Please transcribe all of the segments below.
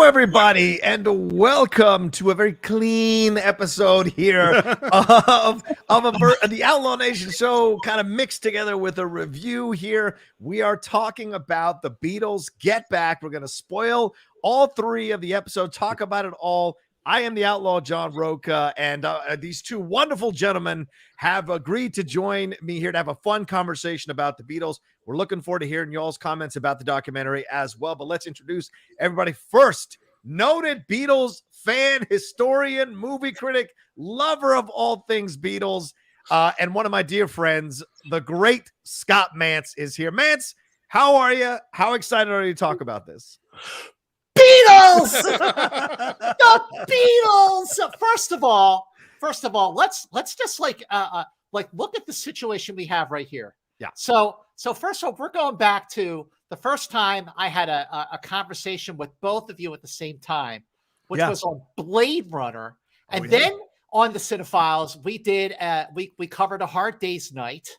Everybody, and welcome to a very clean episode here of the Outlaw Nation show, kind of mixed together with a review here. We are talking about the Beatles Get Back. We're going to spoil all three of the episodes, talk about it all. I am the Outlaw John Rocha, and these two wonderful gentlemen have agreed to join me here to have a fun conversation about the Beatles. We're looking forward to hearing y'all's comments about the documentary as well, but let's introduce everybody first. Noted Beatles fan, historian, movie critic, lover of all things Beatles, and one of my dear friends, the great Scott Mantz is here. Mantz, how are you? How excited are you to talk about this? Beatles! The Beatles! First of all, let's just like look at the situation we have right here. Yeah. So first of all, we're going back to the first time I had a conversation with both of you at the same time, which was on Blade Runner. And then on the CineFiles, we did we covered A Hard Day's Night.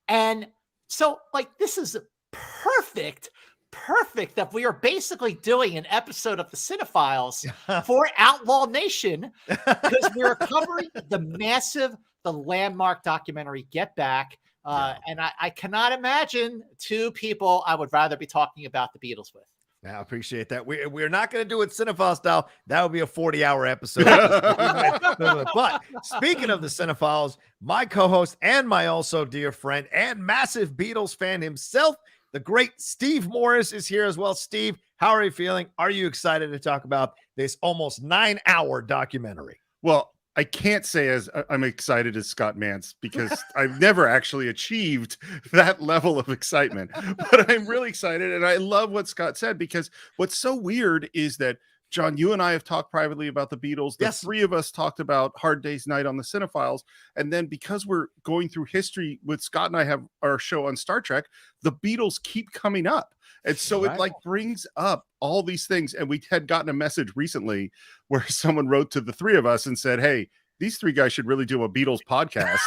And so this is perfect that we are basically doing an episode of the CineFiles for Outlaw Nation, because we're covering the landmark documentary Get Back. And I cannot imagine two people I would rather be talking about the Beatles with. I appreciate that. We're not going to do it Cinephile style. That would be a 40-hour episode. But speaking of the Cinephiles, my co-host and my also dear friend and massive Beatles fan himself, the great Steve Morris, is here as well. Steve, how are you feeling? Are you excited to talk about this almost 9-hour documentary? Well, I can't say as I'm excited as Scott Mantz, because I've never actually achieved that level of excitement, but I'm really excited. And I love what Scott said, because what's so weird is that, John, you and I have talked privately about the Beatles. The three of us talked about Hard Day's Night on the CineFiles. And then because we're going through history with Scott and I have our show on Star Trek, the Beatles keep coming up. And so it brings up all these things. And we had gotten a message recently where someone wrote to the three of us and said, hey, these three guys should really do a Beatles podcast.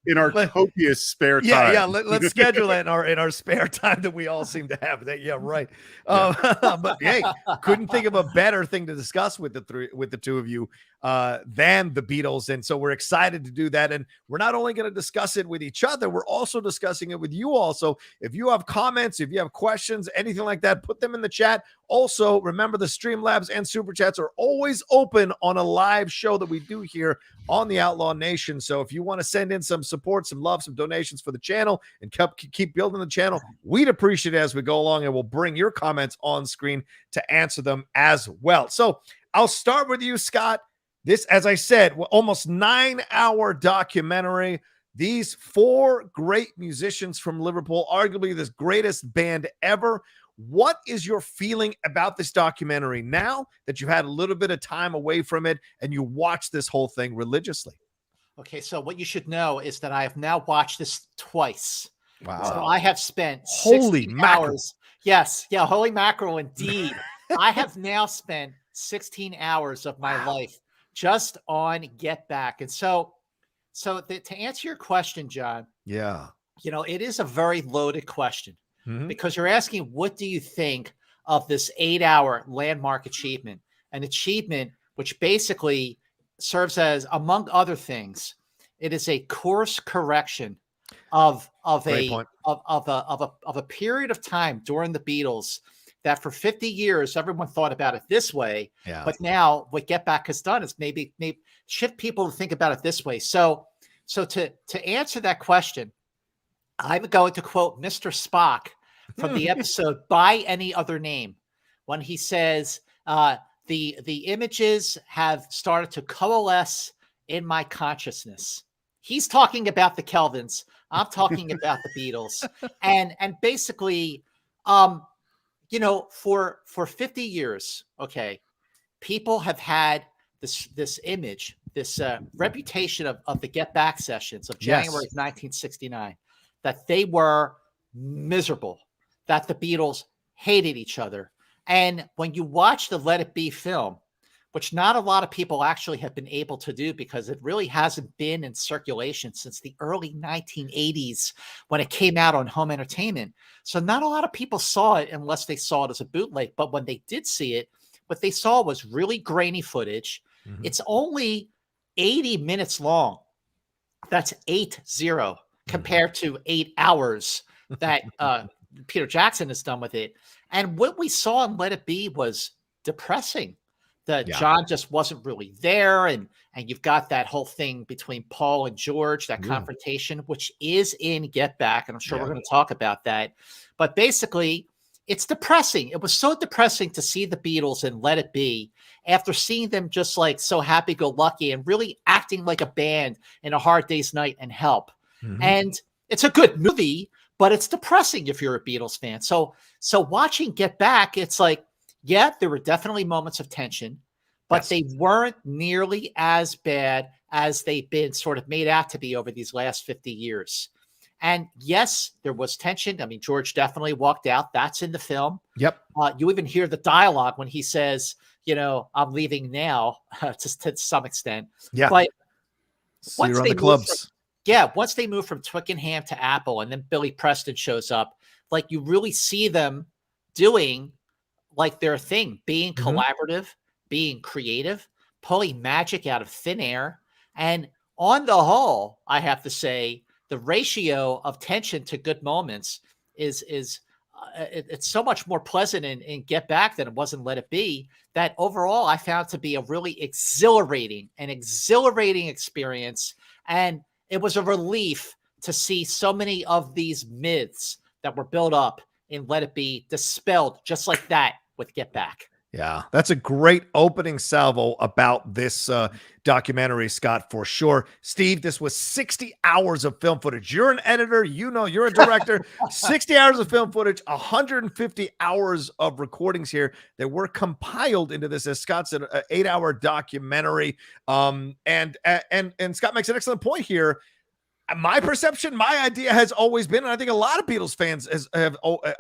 In our copious spare time. Let's schedule that in our spare time that we all seem to have. Right. But hey, couldn't think of a better thing to discuss with the two of you than the Beatles, and so we're excited to do that. And we're not only going to discuss it with each other, we're also discussing it with you all. So if you have comments, if you have questions, anything like that, put them in the chat. Also, remember the Streamlabs and Super Chats are always open on a live show that we do here on the Outlaw Nation. So if you want to send in some support, some love, some donations for the channel and keep building the channel, we'd appreciate it as we go along, and we'll bring your comments on screen to answer them as well. So I'll start with you, Scott. This, as I said, almost 9-hour documentary. These four great musicians from Liverpool, arguably the greatest band ever. What is your feeling about this documentary now that you had a little bit of time away from it and you watched this whole thing religiously? Okay, so what you should know is that I have now watched this twice. Wow. So I have spent holy mackerel. Hours. Yes, yeah, holy mackerel indeed. I have now spent 16 hours of my life just on Get Back. And so to answer your question, John, it is a very loaded question. Because you're asking, what do you think of this 8-hour landmark achievement? An achievement which basically serves as, among other things, it is a course correction of a period of time during the Beatles that for 50 years everyone thought about it this way. But now what Get Back has done is maybe shift people to think about it this way. So to answer that question, I'm going to quote Mr. Spock from the episode By Any Other Name, when he says, the images have started to coalesce in my consciousness. He's talking about the Kelvins. I'm talking about the Beatles. And basically, for 50 years, people have had this image, this reputation of the Get Back sessions of January 1969, that they were miserable, that the Beatles hated each other. And when you watch the Let It Be film, which not a lot of people actually have been able to do because it really hasn't been in circulation since the early 1980s when it came out on home entertainment. So not a lot of people saw it unless they saw it as a bootleg. But when they did see it, what they saw was really grainy footage. Mm-hmm. It's only 80 minutes long. That's 80 compared to 8 hours that Peter Jackson has done with it. And what we saw in Let It Be was depressing. John just wasn't really there, and you've got that whole thing between Paul and George, that confrontation, which is in Get Back, and I'm sure we're going to talk about that. But basically, it's depressing. It was so depressing to see the Beatles and Let It Be after seeing them just like so happy-go-lucky and really acting like a band in A Hard Day's Night and Help. Mm-hmm. And it's a good movie, but it's depressing if you're a Beatles fan. So watching Get Back, it's like, yeah, there were definitely moments of tension, but they weren't nearly as bad as they've been sort of made out to be over these last 50 years. And yes, there was tension. I mean, George definitely walked out. That's in the film. Yep. You even hear the dialogue when he says, I'm leaving now to some extent. Yeah. But see you on the clubs. Once they move from Twickenham to Apple and then Billy Preston shows up, like you really see them doing like their thing, being collaborative, being creative, pulling magic out of thin air. And on the whole, I have to say, the ratio of tension to good moments is it's so much more pleasant in Get Back than it was in Let It Be, that overall I found to be a really exhilarating experience. And it was a relief to see so many of these myths that were built up in Let It Be dispelled just like that with Get Back. Yeah, that's a great opening salvo about this documentary, Scott, for sure. Steve, this was 60 hours of film footage. You're an editor, you're a director. 60 hours of film footage, 150 hours of recordings here that were compiled into this, as Scott said, an 8-hour documentary. And Scott makes an excellent point here. My perception, my idea has always been, and I think a lot of Beatles fans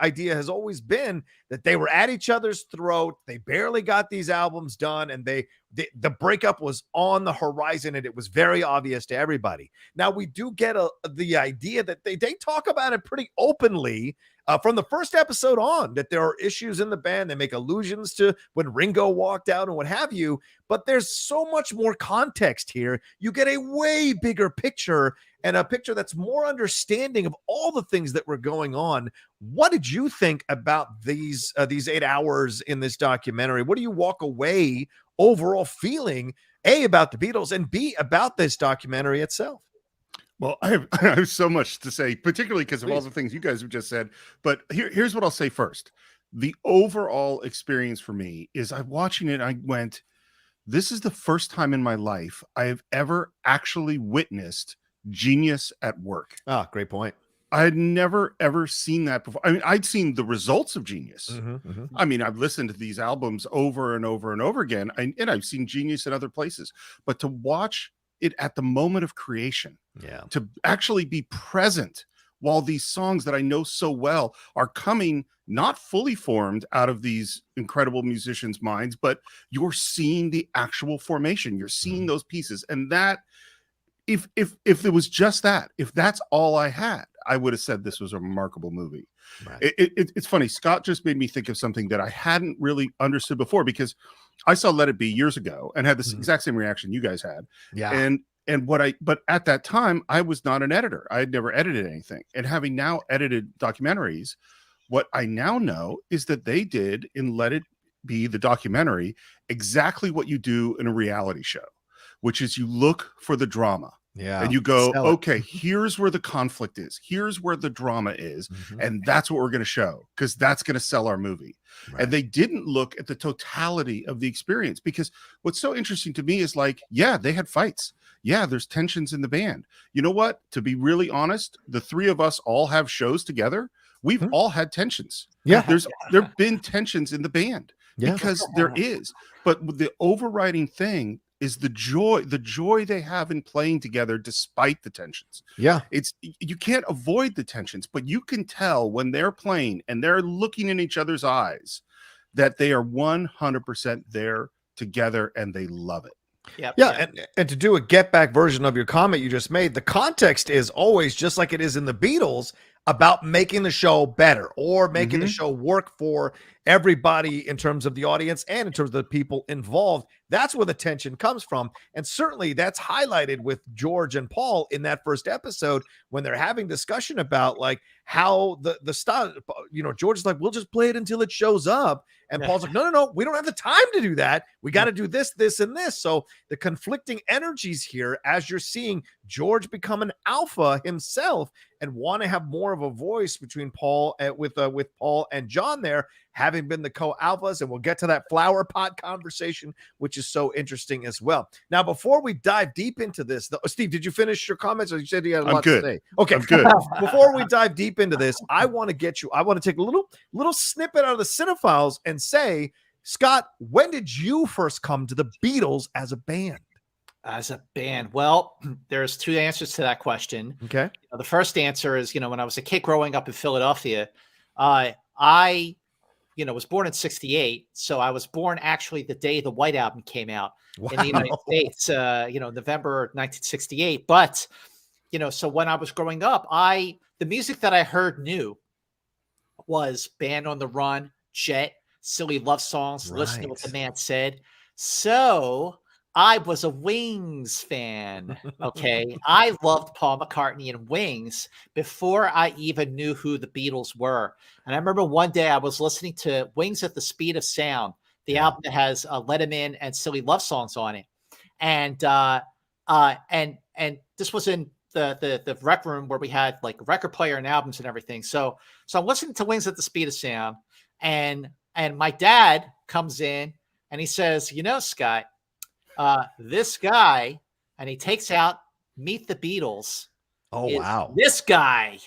idea has always been, that they were at each other's throat. They barely got these albums done, and the breakup was on the horizon, and it was very obvious to everybody. Now we do get the idea that they talk about it pretty openly from the first episode on, that there are issues in the band. They make allusions to when Ringo walked out and what have you, but there's so much more context here. You get a way bigger picture, and a picture that's more understanding of all the things that were going on. What did you think about these 8 hours in this documentary? What do you walk away overall feeling, A, about the Beatles, and B, about this documentary itself? Well, I have so much to say, particularly because of all the things you guys have just said. But here's what I'll say first. The overall experience for me is, I'm watching it, I went, this is the first time in my life I have ever actually witnessed genius at work. Ah, great point. I had never, ever seen that before. I mean, I'd seen the results of genius. I mean, I've listened to these albums over and over and over again, and I've seen genius in other places. But to watch it at the moment of creation, to actually be present while these songs that I know so well are coming, not fully formed out of these incredible musicians' minds, but you're seeing the actual formation. You're seeing those pieces. And that, if it was just that, if that's all I had, I would have said this was a remarkable movie. Right. It's funny. Scott just made me think of something that I hadn't really understood before, because I saw Let It Be years ago and had this exact same reaction you guys had. Yeah. But at that time, I was not an editor. I had never edited anything. And having now edited documentaries, what I now know is that they did in Let It Be, the documentary, exactly what you do in a reality show, which is you look for the drama. Yeah. And you go, okay, here's where the conflict is. Here's where the drama is. And that's what we're going to show, because that's going to sell our movie. Right. And they didn't look at the totality of the experience, because what's so interesting to me is, like, yeah, they had fights. Yeah, there's tensions in the band. You know what? To be really honest, the three of us all have shows together. We've all had tensions. Yeah. There've been tensions in the band, because there is. But the overriding thing, is the joy they have in playing together despite the tensions. Yeah. You can't avoid the tensions, but you can tell when they're playing and they're looking in each other's eyes that they are 100% there together and they love it. Yep, yeah. And to do a get back version of your comment you just made, the context is always just like it is in the Beatles about making the show better or making the show work for everybody in terms of the audience and in terms of the people involved. That's where the tension comes from. And certainly that's highlighted with George and Paul in that first episode when they're having discussion about like how the style, George is like, we'll just play it until it shows up. And Paul's like, no, we don't have the time to do that. We got to do this, this, and this. So the conflicting energies here, as you're seeing George become an alpha himself and want to have more of a voice between Paul with Paul and John there, having been the co-alphas, and we'll get to that flower pot conversation, which is so interesting as well. Now, before we dive deep into this, Steve, did you finish your comments, or you said you had a lot to say? Okay, I'm good. Before we dive deep into this, I want to take a little snippet out of the CineFiles and say, Scott, when did you first come to the Beatles as a band? As a band, well, there's two answers to that question. Okay. The first answer is, when I was a kid growing up in Philadelphia, I was born in '68. So I was born actually the day the White Album came out in the United States, November 1968. But, so when I was growing up, the music that I heard new was Band on the Run, Jet, Silly Love Songs, Listen to What the Man Said. So I was a Wings fan. Okay. I loved Paul McCartney and Wings before I even knew who the Beatles were. And I remember one day I was listening to Wings at the Speed of Sound, the album that has Letterman and Silly Love Songs on it. And this was in the rec room where we had like a record player and albums and everything. So I'm listening to Wings at the Speed of Sound, and my dad comes in and he says, Scott, this guy, and he takes out Meet the Beatles. Oh, wow. This guy.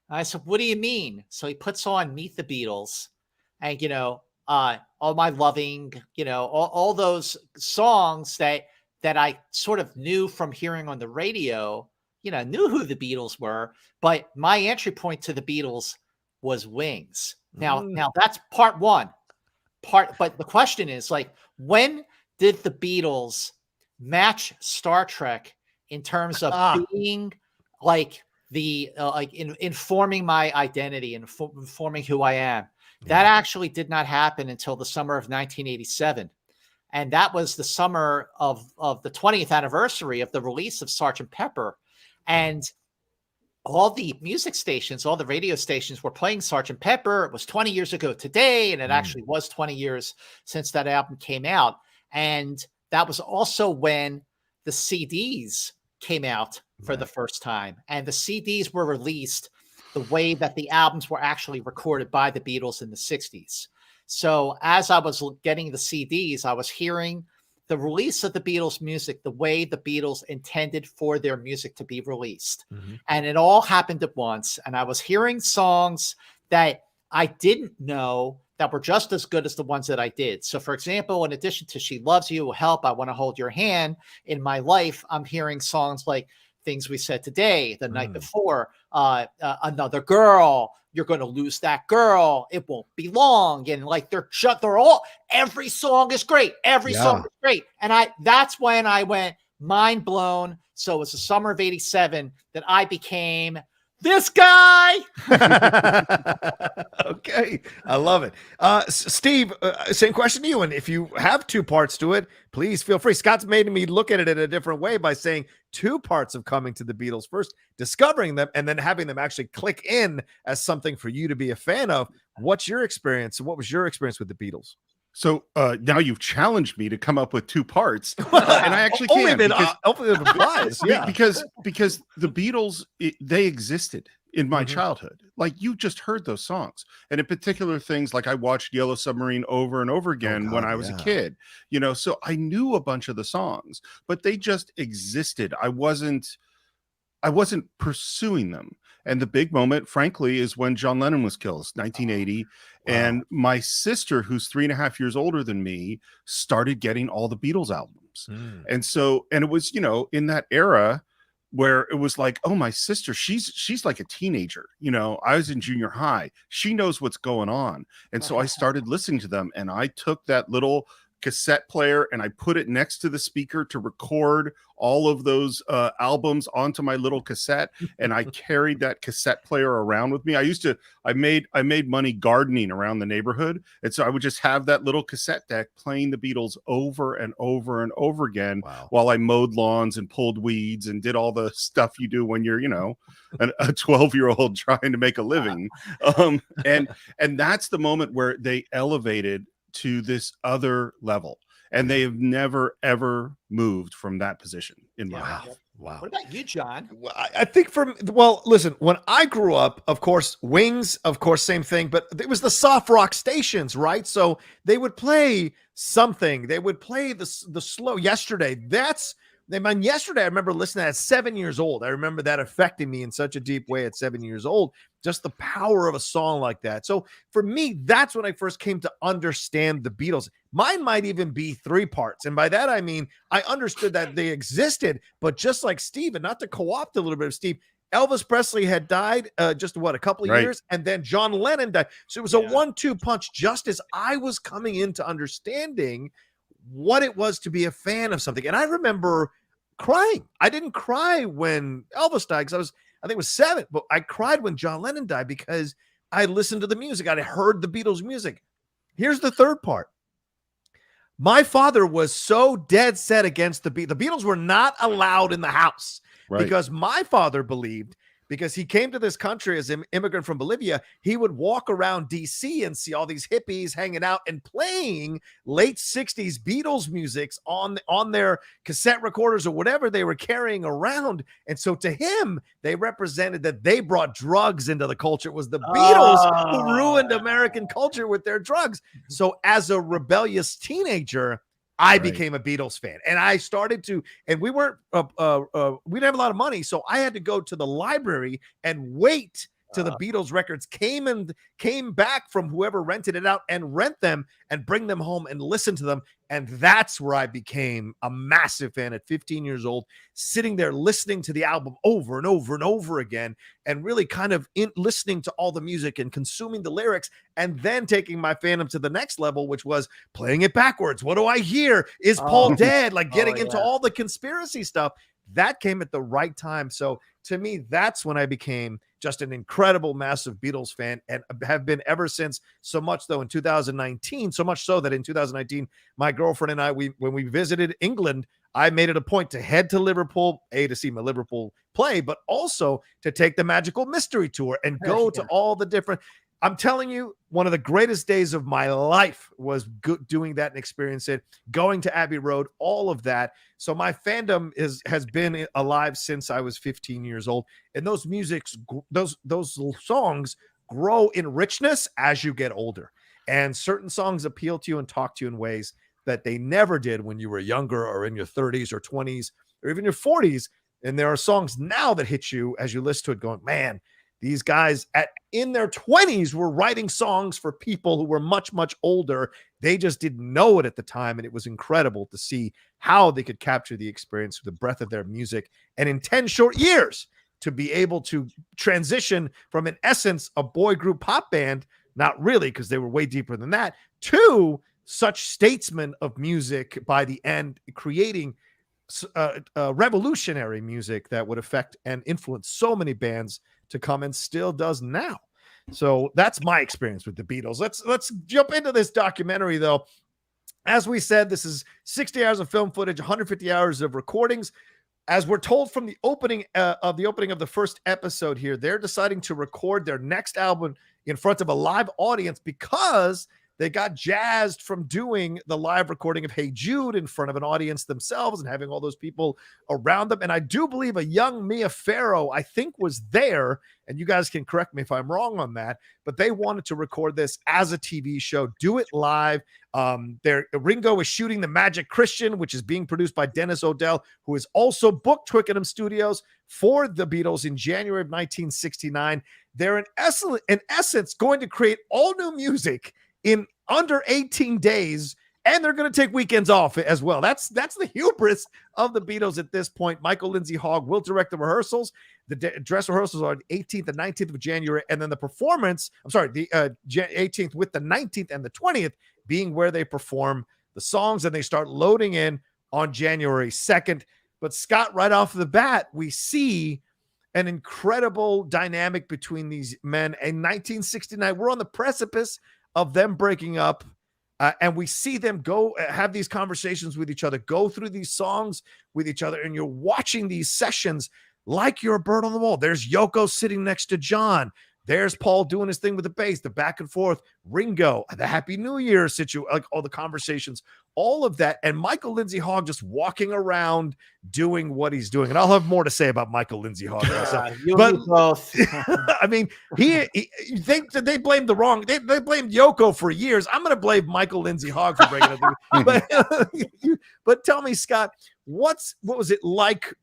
I said, what do you mean? So he puts on Meet the Beatles, and, All My Loving, all those songs that I sort of knew from hearing on the radio, knew who the Beatles were, but my entry point to the Beatles was Wings. Now that's part one. But the question is, like, when did the Beatles match Star Trek in terms of being like informing my identity and informing who I am? That actually did not happen until the summer of 1987. And that was the summer of the 20th anniversary of the release of Sgt. Pepper. And all the music stations, all the radio stations were playing Sgt. Pepper. It was 20 years ago today, and it actually was 20 years since that album came out. And that was also when the CDs came out for the first time. And the CDs were released the way that the albums were actually recorded by the Beatles in the 60s. So as I was getting the CDs, I was hearing the release of the Beatles music the way the Beatles intended for their music to be released. And it all happened at once. And I was hearing songs that I didn't know that were just as good as the ones that I did. So, for example, in addition to She Loves You, Help, I Want to Hold Your Hand, in my life, I'm hearing songs like Things We Said Today, The Night Before, Another Girl, You're Going to Lose That Girl, It Won't Be Long. And like every song is great. Every song is great. And that's when I went mind blown. So it was the summer of '87 that I became this guy. Okay. I love it. Steve, same question to you. And if you have two parts to it, please feel free. Scott's made me look at it in a different way by saying two parts of coming to the Beatles. First, discovering them, and then having them actually click in as something for you to be a fan of. What's your experience? What was your experience with the Beatles? So now you've challenged me to come up with two parts, and I actually can. Hopefully it applies. Yeah, because the Beatles, they existed in my childhood. Like, you just heard those songs, and in particular things like I watched Yellow Submarine over and over again when I was a kid. So I knew a bunch of the songs, but they just existed. I wasn't pursuing them. And the big moment, frankly, is when John Lennon was killed, 1980. And my sister, who's 3.5 years older than me, started getting all the Beatles albums. albums. And so, and it was, in that era where it was like, oh, my sister, she's like a teenager. I was in junior high. She knows what's going on. And so I started listening to them, and I took that little cassette player and I put it next to the speaker to record all of those albums onto my little cassette, and I carried that cassette player around with me. I made money gardening around the neighborhood, and so I would just have that little cassette deck playing the Beatles over and over and over again while I mowed lawns and pulled weeds and did all the stuff you do when you're a 12-year-old trying to make a living. And that's the moment where they elevated to this other level, and they have never ever moved from that position in my life. Wow. What about you, John? Well, I think listen, when I grew up, of course, Wings, of course, same thing, but it was the soft rock stations, right? So they would play something. They would play the slow Yesterday. Yesterday, I remember listening at 7 years old. I remember that affecting me in such a deep way at 7 years old, just the power of a song like that. So for me, that's when I first came to understand the Beatles. Mine might even be 3 parts. And by that, I mean, I understood that they existed, but just like Steve, and not to co-opt a little bit of Steve, Elvis Presley had died a couple of years, and then John Lennon died. So it was a 1-2 punch just as I was coming into understanding what it was to be a fan of something. And I remember crying. I didn't cry when Elvis died because I think it was 7, but I cried when John Lennon died because I listened to the music. I heard the Beatles music. Here's the third part. My father was so dead set against the Beatles. The Beatles were not allowed in the house because my father believed, because he came to this country as an immigrant from Bolivia, he would walk around DC and see all these hippies hanging out and playing late 60s Beatles music on their cassette recorders or whatever they were carrying around. And so to him, they represented that they brought drugs into the culture. It was the Beatles who ruined American culture with their drugs. So as a rebellious teenager, I became a Beatles fan, and I started to, and we didn't have a lot of money. So I had to go to the library and wait till the Beatles records came back from whoever rented it out and rent them and bring them home and listen to them. And that's where I became a massive fan at 15 years old, sitting there listening to the album over and over and over again, and really kind of listening to all the music and consuming the lyrics, and then taking my fandom to the next level, which was playing it backwards. What do I hear? Is Paul dead? Like getting into all the conspiracy stuff. That came at the right time. So to me, that's when I became just an incredible, massive Beatles fan, and have been ever since. So much so in 2019, so much so that in 2019, my girlfriend and I, when we visited England, I made it a point to head to Liverpool, to see my Liverpool play, but also to take the Magical Mystery Tour and go to all the different. I'm telling you, one of the greatest days of my life was doing that and experiencing it, going to Abbey Road, all of that. So my fandom has been alive since I was 15 years old. And those those songs grow in richness as you get older. And certain songs appeal to you and talk to you in ways that they never did when you were younger or in your 30s or 20s or even your 40s. And there are songs now that hit you as you listen to it going, man, these guys in their 20s were writing songs for people who were much, much older. They just didn't know it at the time. And it was incredible to see how they could capture the experience with the breadth of their music. And in 10 short years, to be able to transition from, in essence, a boy group pop band, not really, because they were way deeper than that, to such statesmen of music by the end, creating revolutionary music that would affect and influence so many bands to come, and still does now. So that's my experience with the Beatles. Let's jump into this documentary, though. As we said, this is 60 hours of film footage, 150 hours of recordings. As we're told from the opening of the first episode here, they're deciding to record their next album in front of a live audience because they got jazzed from doing the live recording of Hey Jude in front of an audience themselves and having all those people around them. And I do believe a young Mia Farrow, I think, was there, and you guys can correct me if I'm wrong on that, but they wanted to record this as a TV show, do it live. Ringo is shooting The Magic Christian, which is being produced by Dennis O'Dell, who is also booked Twickenham Studios for the Beatles in January of 1969. They're in essence going to create all new music in under 18 days and they're going to take weekends off as well. That's the hubris of the Beatles at this point. Michael Lindsay Hogg will direct the rehearsals. The dress rehearsals are the 18th and 19th of January, and then the performance, the 18th with the 19th and the 20th being where they perform the songs, and they start loading in on January 2nd. But Scott, right off the bat, we see an incredible dynamic between these men. In 1969, we're on the precipice of them breaking up, and we see them go have these conversations with each other, go through these songs with each other, and you're watching these sessions like you're a bird on the wall. There's Yoko sitting next to John. There's Paul doing his thing with the bass, the back and forth, Ringo, the Happy New Year situation, like all the conversations, all of that. And Michael Lindsay Hogg just walking around doing what he's doing. And I'll have more to say about Michael Lindsay Hogg. But both. I mean, they blamed the wrong, they blamed Yoko for years. I'm going to blame Michael Lindsay Hogg for breaking it. But tell me, Scott, what was it like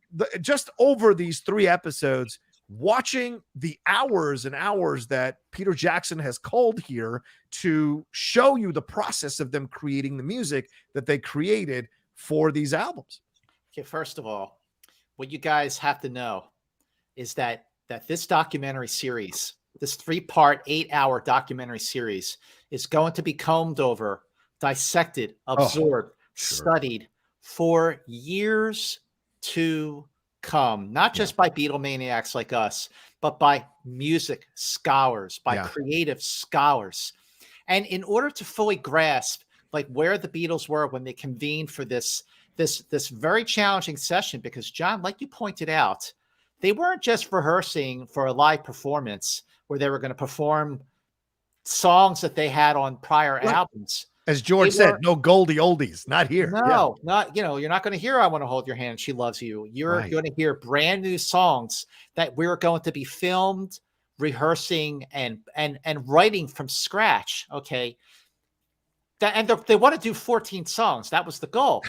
just over these 3 episodes, watching the hours and hours that Peter Jackson has culled here to show you the process of them creating the music that they created for these albums? Okay, first of all, what you guys have to know is that this documentary series, this 3-part, 8-hour documentary series, is going to be combed over, dissected, absorbed, studied for years to come, not just by Beatlemaniacs like us, but by music scholars, by creative scholars. And in order to fully grasp like where the Beatles were when they convened for this very challenging session, because John, like you pointed out, they weren't just rehearsing for a live performance where they were going to perform songs that they had on prior albums. As George said, no Goldie oldies, not here. No, not, you're not going to hear I Want to Hold Your Hand, She Loves You. You're going to hear brand new songs that we're going to be filmed, rehearsing, and writing from scratch. Okay. And they want to do 14 songs. That was the goal.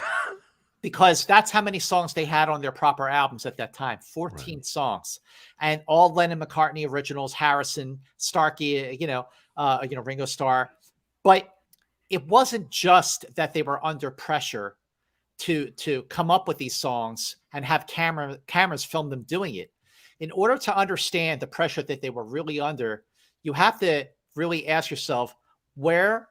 Because that's how many songs they had on their proper albums at that time, 14 songs, and all Lennon McCartney originals, Harrison, Starkey, Ringo Starr. But it wasn't just that they were under pressure to come up with these songs and have cameras film them doing it. In order to understand the pressure that they were really under, you have to really ask yourself, where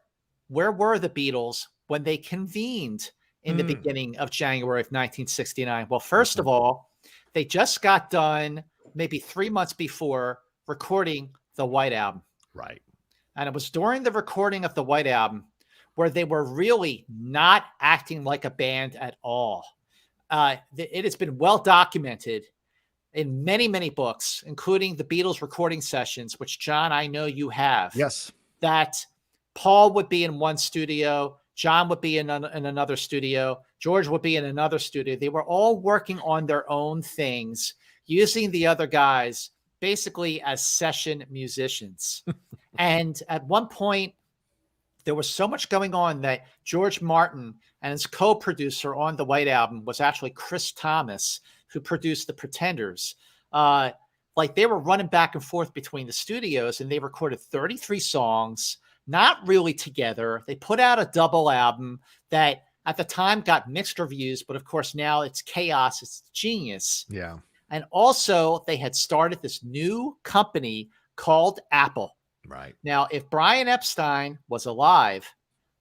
were the Beatles when they convened in the beginning of January of 1969? Well, first of all, they just got done maybe 3 months before recording the White Album. Right. And it was during the recording of the White Album where they were really not acting like a band at all. It has been well documented in many, many books, including the Beatles recording sessions, which, John, I know you have. Yes. That Paul would be in one studio, John would be in another studio, George would be in another studio. They were all working on their own things, using the other guys basically as session musicians. And at one point, there was so much going on that George Martin and his co-producer on the White Album was actually Chris Thomas, who produced The Pretenders. Like they were running back and forth between the studios, and they recorded 33 songs, not really together. They put out a double album that at the time got mixed reviews, but of course now it's chaos, it's genius. Yeah. And also they had started this new company called Apple. Right. Now, if Brian Epstein was alive,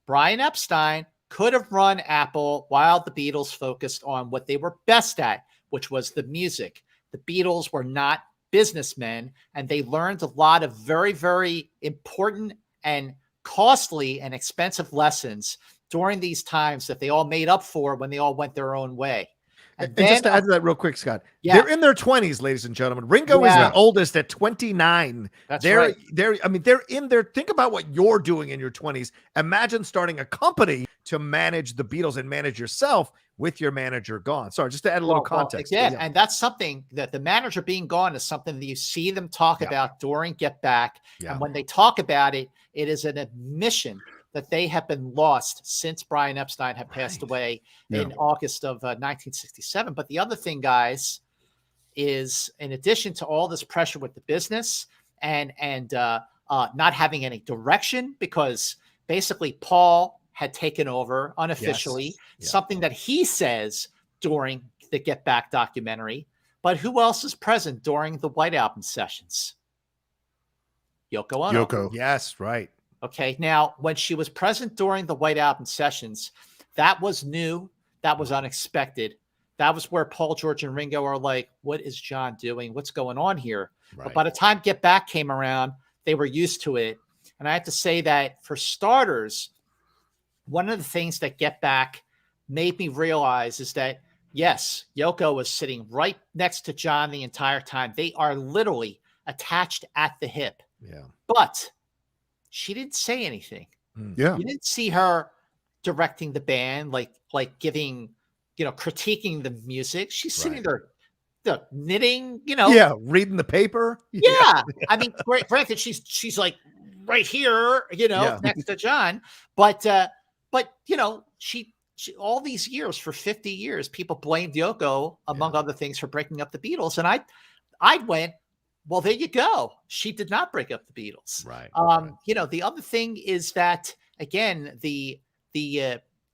Brian Epstein could have run Apple while the Beatles focused on what they were best at, which was the music. The Beatles were not businessmen, and they learned a lot of very, very important and costly and expensive lessons during these times that they all made up for when they all went their own way. And just to add to that real quick, Scott, they're in their 20s, ladies and gentlemen. Ringo is the oldest at 29. That's right. They're in their, think about what you're doing in your 20s. Imagine starting a company to manage the Beatles and manage yourself with your manager gone. Sorry, just to add a little context. And that's something that the manager being gone is something that you see them talk about during Get Back. And when they talk about it, it is an admission that they have been lost since Brian Epstein had passed away in August of 1967. But the other thing, guys, is in addition to all this pressure with the business and not having any direction, because basically Paul had taken over unofficially, Yes. something that he says during the Get Back documentary. But who else is present during the White Album sessions? Yoko Ono. Yoko. Yes, right. Okay. Now, when she was present during the White Album sessions, that was new. That was unexpected. That was where Paul, George, and Ringo are like, what is John doing? What's going on here? Right. But by the time Get Back came around, they were used to it. And I have to say that for starters, one of the things that Get Back made me realize is that, yes, Yoko was sitting right next to John the entire time. They are literally attached at the hip. Yeah. But she didn't say anything. Yeah. You didn't see her directing the band, like giving, critiquing the music. She's sitting there knitting, Yeah, reading the paper. Yeah. I mean, granted, she's like right here, next to John. But she all these years, for 50 years, people blamed Yoko, among other things, for breaking up the Beatles. And I went, well, there you go. She did not break up the Beatles. Right. The other thing is that, again, the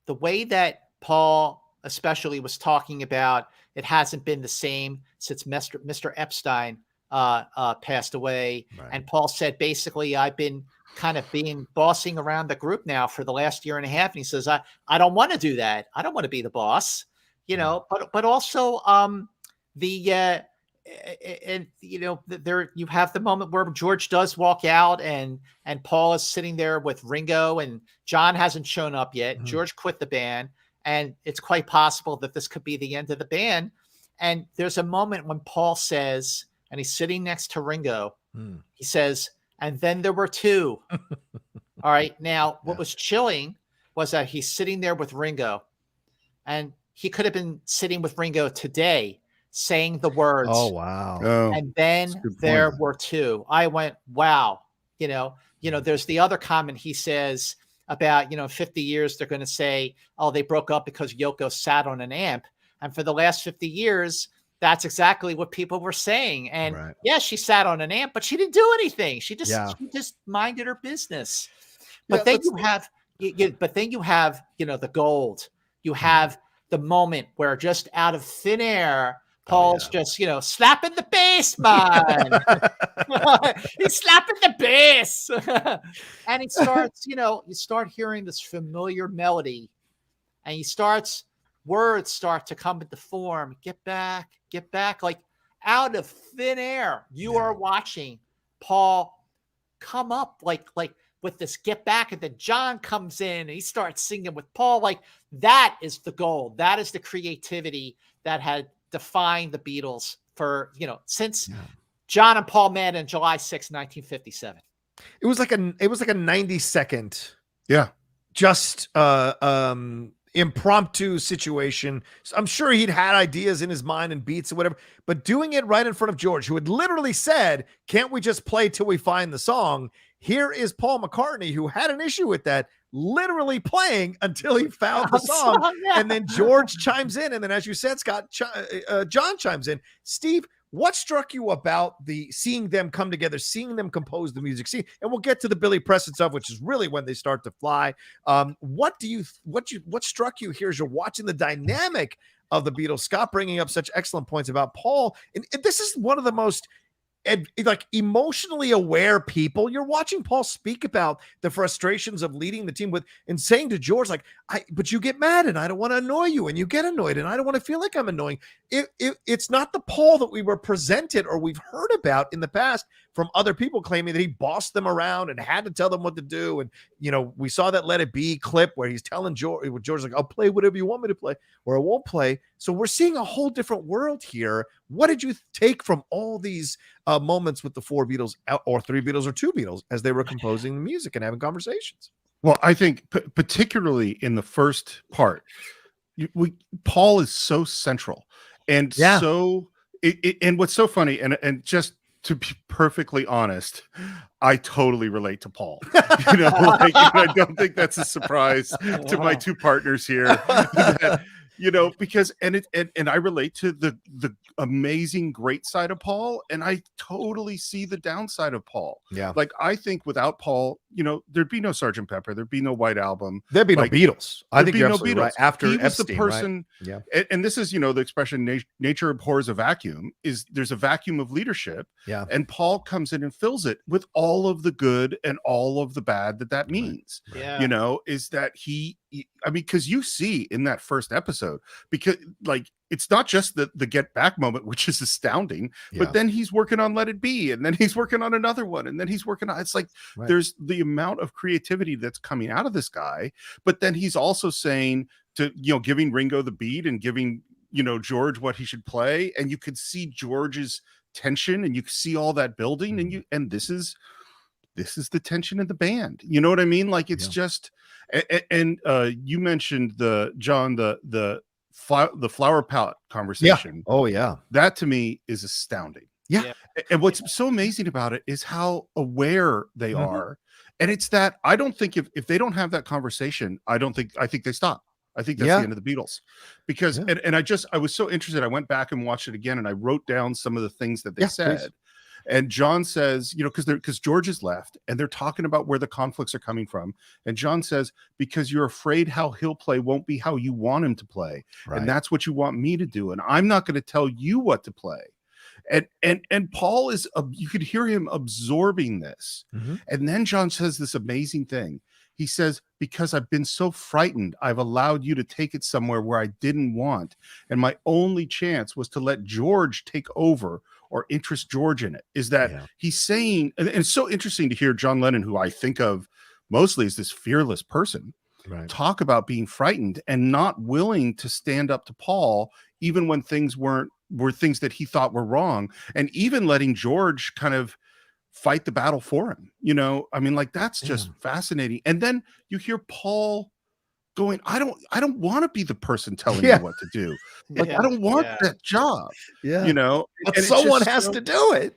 way that Paul especially was talking about, it hasn't been the same since Mr. Epstein passed away. Right. And Paul said, basically, I've been kind of bossing around the group now for the last year and a half. And he says, I don't want to do that. I don't want to be the boss, but also there you have the moment where George does walk out and Paul is sitting there with Ringo, and John hasn't shown up yet. Mm-hmm. George quit the band, and it's quite possible that this could be the end of the band. And there's a moment when Paul says, and he's sitting next to Ringo, he says, and then there were two. All right. Now, what was chilling was that he's sitting there with Ringo, and he could have been sitting with Ringo today saying the words. Oh, wow. And then there were two. I went, wow. There's the other comment he says about, 50 years, they're going to say, oh, they broke up because Yoko sat on an amp. And for the last 50 years, that's exactly what people were saying. And she sat on an amp, but she didn't do anything. She just minded her business. But then you have the gold. You have the moment where just out of thin air, Paul's just, slapping the bass, man. He's slapping the bass. And he starts, you start hearing this familiar melody, and words start to come into form. Get back, like out of thin air. You are watching Paul come up like with this Get Back, and then John comes in and he starts singing with Paul. Like, that is the gold. That is the creativity that had defined the Beatles for, since John and Paul met on July 6, 1957. It was like a 90-second. Yeah. Just impromptu situation. I'm sure he'd had ideas in his mind and beats or whatever, but doing it right in front of George, who had literally said, can't we just play till we find the song? Here is Paul McCartney, who had an issue with that, literally playing until he found the song. And then George chimes in. And then, as you said, Scott, John chimes in. Steve, what struck you about seeing them come together, seeing them compose the music? And we'll get to the Billy Preston stuff, which is really when they start to fly. What struck you here as you're watching the dynamic of the Beatles? Scott bringing up such excellent points about Paul. And this is one of the most emotionally aware people. You're watching Paul speak about the frustrations of leading the team with and saying to George, like, but you get mad and I don't want to annoy you, and you get annoyed and I don't want to feel like I'm annoying. It's not the Paul that we were presented or we've heard about in the past from other people claiming that he bossed them around and had to tell them what to do. And, we saw that Let It Be clip where he's telling George, like, I'll play whatever you want me to play or I won't play. So we're seeing a whole different world here. What did you take from all these moments with the four Beatles or three Beatles or two Beatles as they were composing the music and having conversations? Well, I think particularly in the first part, Paul is so central and and what's so funny and just to be perfectly honest, I totally relate to Paul. I don't think that's a surprise to my two partners here. Because I relate to the amazing great side of Paul, and I totally see the downside of Paul. Yeah. Like, I think without Paul, there'd be no Sgt. Pepper, there'd be no White Album, there'd be no Beatles. I think you're absolutely right. After he was Epstein, the person, right? and this is the expression nature abhors a vacuum. Is there's a vacuum of leadership, and Paul comes in and fills it with all of the good and all of the bad that means. Is that I mean, because you see in that first episode, because like it's not just the get back moment, which is astounding, but then he's working on Let It Be, and then he's working on another one, and then he's working on, it's like there's the amount of creativity that's coming out of this guy, but then he's also saying to giving Ringo the beat and giving George what he should play, and you could see George's tension, and you see all that building, and this is the tension in the band. You know what I mean? Like it's just, and you mentioned the flower palette conversation. Oh yeah. That to me is astounding. Yeah. And what's so amazing about it is how aware they are. And it's that I don't think if they don't have that conversation, I think they stop. I think that's the end of the Beatles, because and I was so interested. I went back and watched it again, and I wrote down some of the things that they said. Please. And John says, because George is left, and they're talking about where the conflicts are coming from. And John says, because you're afraid how he'll play won't be how you want him to play. Right. And that's what you want me to do. And I'm not going to tell you what to play. And Paul is, you could hear him absorbing this. And then John says this amazing thing. He says, because I've been so frightened, I've allowed you to take it somewhere where I didn't want. And my only chance was to let George take over or interest George in it. Is that he's saying, and it's so interesting to hear John Lennon, who I think of mostly as this fearless person, talk about being frightened and not willing to stand up to Paul, even when things were things that he thought were wrong, and even letting George kind of fight the battle for him. I mean, like that's just fascinating. And then you hear Paul going, I don't want to be the person telling you what to do. Like I don't want that job. But someone has to do it.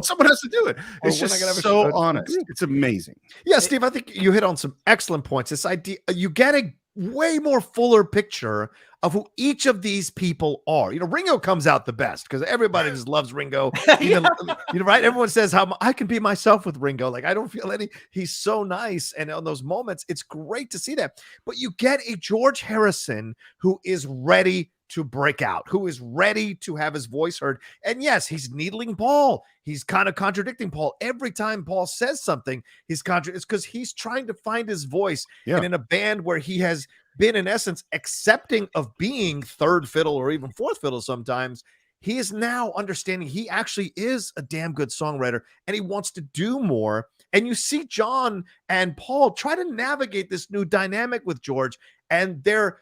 Someone has to do it. It's just so honest. It's amazing. Steve, I think you hit on some excellent points. This idea, you get a way more fuller picture of who each of these people are. Ringo comes out the best because everybody just loves Ringo. Right? Everyone says how I can be myself with Ringo. Like I don't feel he's so nice. And on those moments, it's great to see that. But you get a George Harrison who is ready to break out, who is ready to have his voice heard. And yes, he's needling Paul. He's kind of contradicting Paul. Every time Paul says something, it's because he's trying to find his voice. And in a band where he has been, in essence, accepting of being third fiddle or even fourth fiddle sometimes, he is now understanding he actually is a damn good songwriter and he wants to do more. And you see John and Paul try to navigate this new dynamic with George, and they're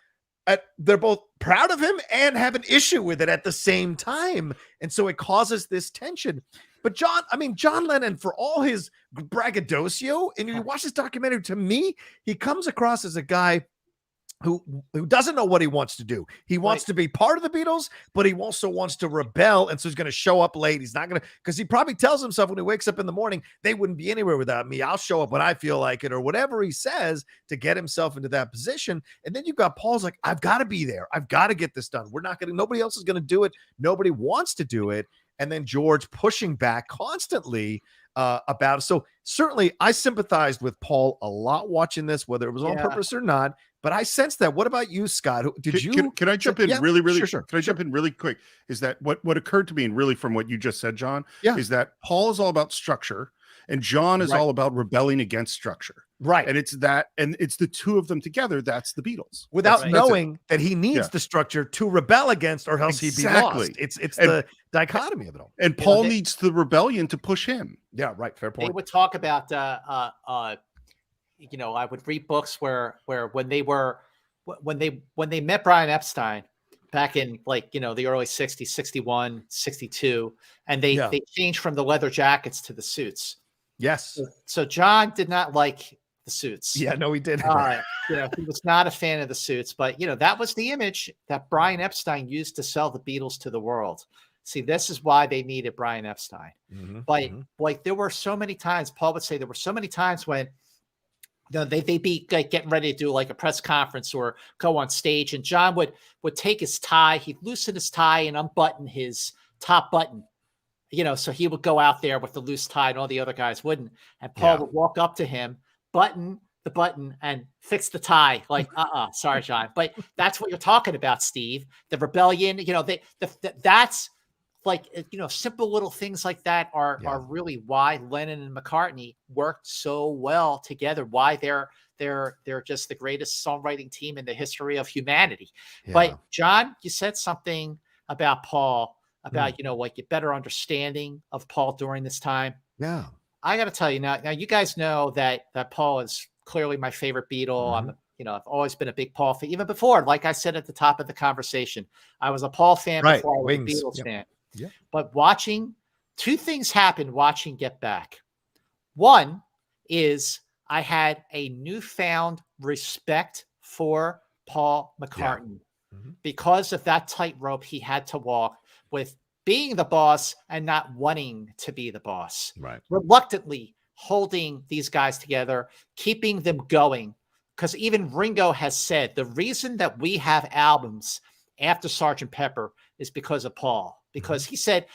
both proud of him and have an issue with it at the same time. And so it causes this tension. But John Lennon, for all his braggadocio, and you watch this documentary, to me, he comes across as a guy who doesn't know what he wants to do. He wants to be part of the Beatles, but he also wants to rebel. And so he's going to show up late. He's not going to, because he probably tells himself when he wakes up in the morning, they wouldn't be anywhere without me. I'll show up when I feel like it, or whatever he says to get himself into that position. And then you've got Paul's like, I've got to be there. I've got to get this done. Nobody else is going to do it. Nobody wants to do it. And then George pushing back constantly about it. So certainly I sympathized with Paul a lot watching this, whether it was on purpose or not. But I sense that. What about you, Scott? Can I jump in really? Sure. Can I jump in really quick? Is that what occurred to me, and really from what you just said, John, is that Paul is all about structure and John is all about rebelling against structure. Right. And it's the two of them together. That's the Beatles. Without knowing that he needs the structure to rebel against, or else he'd be lost. It's the dichotomy of it all. And Paul needs the rebellion to push him. Yeah, right. Fair point. They would talk about I would read books where when they met Brian Epstein back in the early 60s, 61, 62, and they changed from the leather jackets to the suits. Yes. So John did not like the suits. Yeah, no, he didn't. He was not a fan of the suits, but that was the image that Brian Epstein used to sell the Beatles to the world. See, this is why they needed Brian Epstein. But there were so many times, Paul would say there were so many times when they'd be getting ready to do like a press conference or go on stage, and John would take his tie, he'd loosen his tie and unbutton his top button, so he would go out there with the loose tie and all the other guys wouldn't. And Paul would walk up to him, button the button and fix the tie. Like, sorry, John. But that's what you're talking about, Steve. The rebellion, that's like, simple little things like that are really why Lennon and McCartney worked so well together, why they're just the greatest songwriting team in the history of humanity. Yeah. But John, you said something about Paul, about, like a better understanding of Paul during this time. Yeah. I got to tell you now you guys know that Paul is clearly my favorite Beatle. I've always been a big Paul fan, even before, like I said at the top of the conversation, I was a Paul fan before I was a Beatles fan. Yeah. But two things happened watching Get Back. One is I had a newfound respect for Paul McCartney because of that tightrope he had to walk with being the boss and not wanting to be the boss. Right. Reluctantly holding these guys together, keeping them going. Because even Ringo has said the reason that we have albums after Sgt. Pepper is because of Paul. Because he said,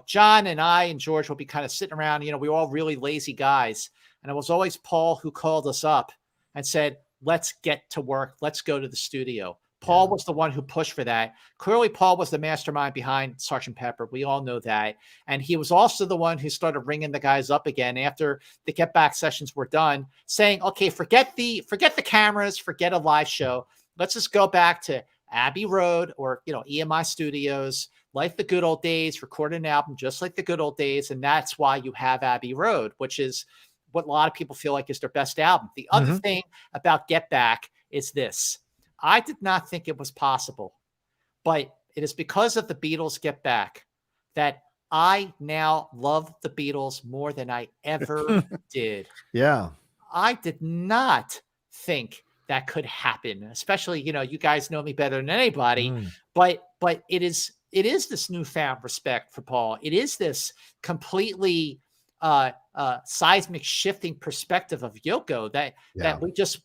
John and I and George will be kind of sitting around, we're all really lazy guys. And it was always Paul who called us up and said, let's get to work. Let's go to the studio. Paul was the one who pushed for that. Clearly, Paul was the mastermind behind Sgt. Pepper. We all know that. And he was also the one who started ringing the guys up again after the Get Back sessions were done, saying, okay, forget the cameras, forget a live show. Let's just go back to Abbey Road or, EMI Studios, like the good old days, record an album just like the good old days. And that's why you have Abbey Road, which is what a lot of people feel like is their best album. The other thing about Get Back is this. I did not think it was possible, but it is because of the Beatles Get Back that I now love the Beatles more than I ever did. Yeah. I did not think that could happen, especially, you guys know me better than anybody, but it is this newfound respect for Paul. It is this completely seismic shifting perspective of Yoko that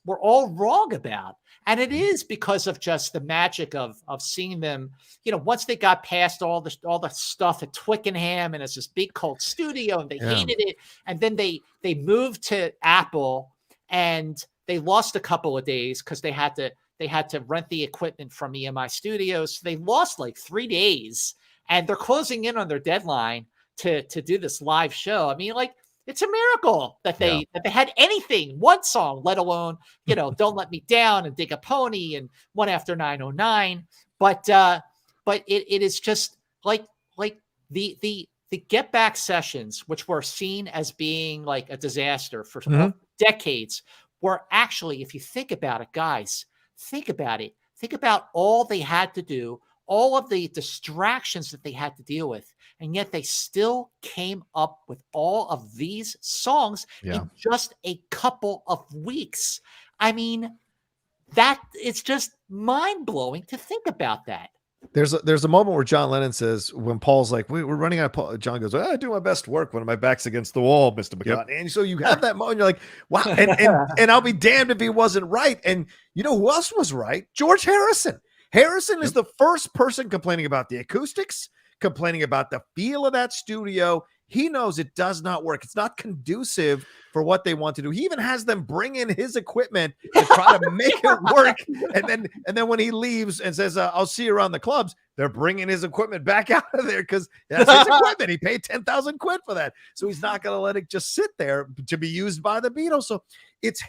we're all wrong about. And it is because of just the magic of seeing them, once they got past all the stuff at Twickenham and it's this big cult studio and they hated it. And then they moved to Apple and they lost a couple of days because they had to rent the equipment from EMI Studios. So they lost like 3 days and they're closing in on their deadline to do this live show. I mean, like, it's a miracle that they had anything, one song, let alone, Don't Let Me Down and Dig a Pony and One After 909. But it is just like the Get Back sessions, which were seen as being like a disaster for decades, were actually, if you think about it, guys, think about it. Think about all they had to do, all of the distractions that they had to deal with. And yet they still came up with all of these songs in just a couple of weeks. I mean, that it's just mind-blowing to think about that. There's a moment where John Lennon says, when Paul's like, we're running out of Paul, John goes, I do my best work when my back's against the wall, Mr. McCartney. And so you have that moment, you're like, wow. And I'll be damned if he wasn't right. And you know who else was right? George Harrison. Harrison is the first person complaining about the acoustics, complaining about the feel of that studio. He knows it does not work. It's not conducive for what they want to do. He even has them bring in his equipment to try to make it work. And then when he leaves and says, I'll see you around the clubs, they're bringing his equipment back out of there because that's his equipment. He paid 10,000 quid for that. So he's not going to let it just sit there to be used by the Beatles. So it's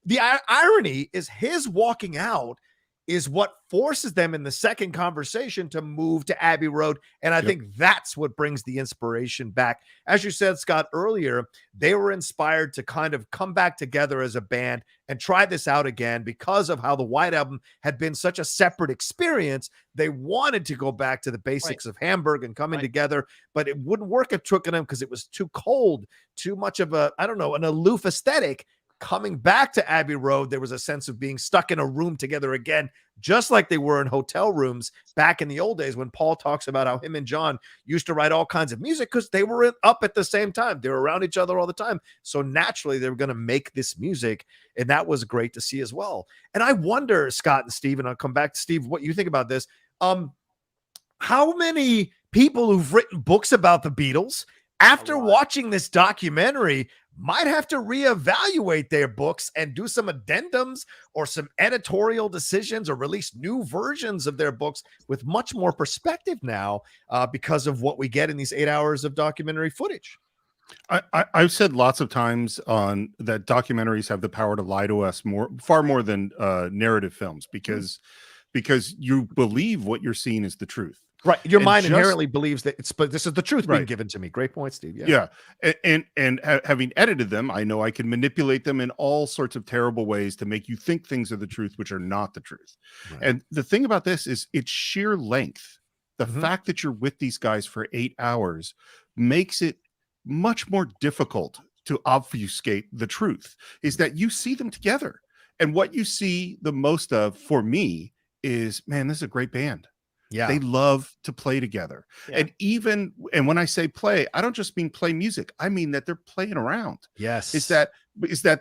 the irony is his walking out is what forces them in the second conversation to move to Abbey Road. And I think that's what brings the inspiration back. As you said, Scott, earlier, they were inspired to kind of come back together as a band and try this out again because of how the White Album had been such a separate experience. They wanted to go back to the basics of Hamburg and coming together, but it wouldn't work at Twickenham because it was too cold, too much of an aloof aesthetic. Coming back to Abbey Road, there was a sense of being stuck in a room together again, just like they were in hotel rooms back in the old days when Paul talks about how him and John used to write all kinds of music because they were up at the same time. They were around each other all the time. So naturally, they were going to make this music, and that was great to see as well. And I wonder, Scott and Steve, and I'll come back to Steve, what you think about this. How many people who've written books about the Beatles, after watching this documentary, might have to reevaluate their books and do some addendums or some editorial decisions or release new versions of their books with much more perspective now because of what we get in these 8 hours of documentary footage. I've said lots of times on that documentaries have the power to lie to us far more than narrative films, because you believe what you're seeing is the truth. Right. Your mind inherently believes that but this is the truth being given to me. Great point, Steve. Yeah. And having edited them, I know I can manipulate them in all sorts of terrible ways to make you think things are the truth, which are not the truth. Right. And the thing about this is its sheer length. The fact that you're with these guys for 8 hours makes it much more difficult to obfuscate the truth, is that you see them together. And what you see the most of, for me, is, man, this is a great band. Yeah. They love to play together. Yeah. And when I say play, I don't just mean play music. I mean that they're playing around. Yes. Is that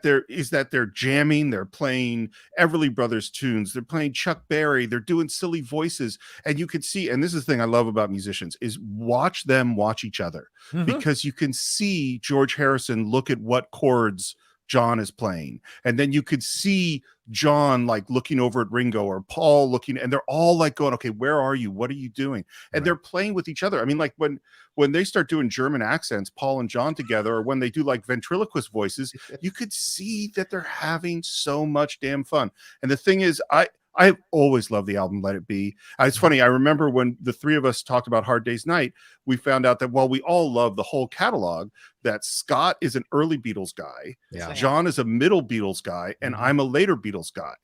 they're jamming, they're playing Everly Brothers tunes, they're playing Chuck Berry, they're doing silly voices. And you can see, and this is the thing I love about musicians, is watch them watch each other, because you can see George Harrison look at what chords John is playing, and then you could see John like looking over at Ringo, or Paul looking, and they're all like going, okay, where are you, what are you doing? And they're playing with each other. I mean, like when they start doing German accents, Paul and John together, or when they do like ventriloquist voices, you could see that they're having so much damn fun. And the thing is, I've always loved the album Let It Be. It's funny, I remember when the three of us talked about Hard Day's Night, we found out that while we all love the whole catalog, that Scott is an early Beatles guy, John is a middle Beatles guy, and I'm a later Beatles guy.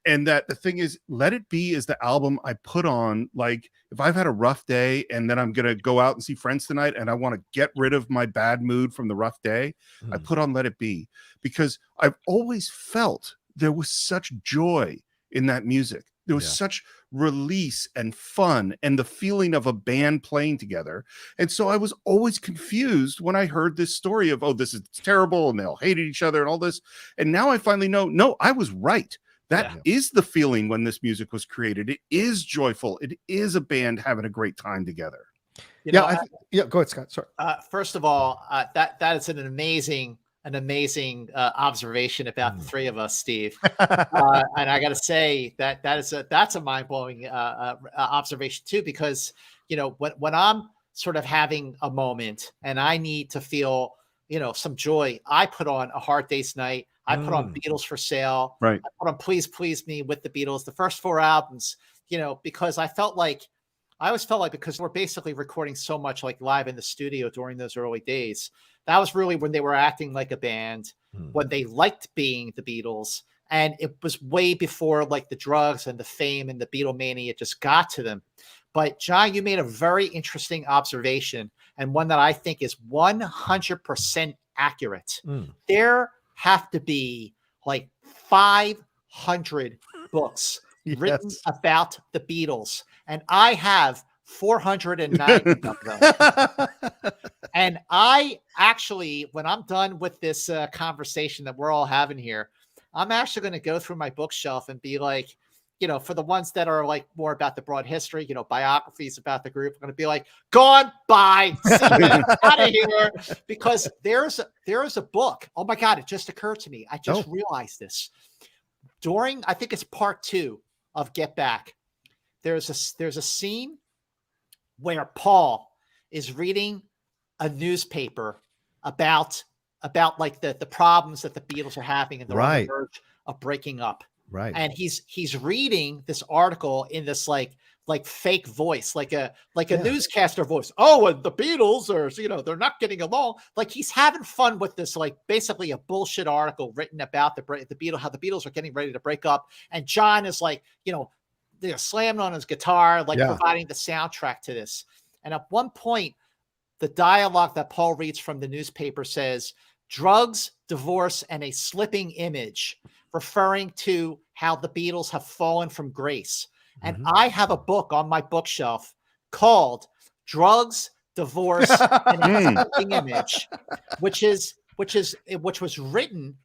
And that the thing is, Let It Be is the album I put on, like, if I've had a rough day and then I'm going to go out and see friends tonight and I want to get rid of my bad mood from the rough day, I put on Let It Be, because I've always felt there was such joy in that music. There was such release and fun and the feeling of a band playing together. And so I was always confused when I heard this story of, oh, this is terrible and they all hated each other and all this. And now I finally know, no, I was right. That is the feeling when this music was created. It is joyful. It is a band having a great time together. Go ahead, Scott. Sorry. First of all, that is an amazing observation about the three of us, Steve. And I got to say that's a mind-blowing observation too, because when I'm sort of having a moment and I need to feel some joy, I put on A Hard Day's Night. I put on Beatles for Sale. Right. I put on Please Please Me with the Beatles, the first 4 albums. Because I always felt like because we're basically recording so much like live in the studio during those early days, that was really when they were acting like a band, when they liked being the Beatles. And it was way before like the drugs and the fame and the Beatlemania just got to them. But John, you made a very interesting observation, and one that I think is 100% accurate. There have to be like 500 books written about the Beatles, and I have 490 of them. And I actually, when I'm done with this conversation that we're all having here, I'm actually going to go through my bookshelf and be like, for the ones that are like more about the broad history, biographies about the group, I'm going to be like, gone, bye, out of here, because there is a book. Oh my God, it just occurred to me. I just realized this during, I think it's part 2 of Get Back. There's a scene where Paul is reading a newspaper about like the problems that the Beatles are having and they're on the verge of breaking up. Right. And he's reading this article in this like fake voice, like a newscaster voice. Oh, and the Beatles are, they're not getting along. Like he's having fun with this, like basically a bullshit article written about the Beatles, how the Beatles are getting ready to break up. And John is like, they're slamming on his guitar, like providing the soundtrack to this. And at one point, the dialogue that Paul reads from the newspaper says, drugs, divorce, and a slipping image, referring to how the Beatles have fallen from grace. And I have a book on my bookshelf called Drugs, Divorce, and a Slipping Image, which was written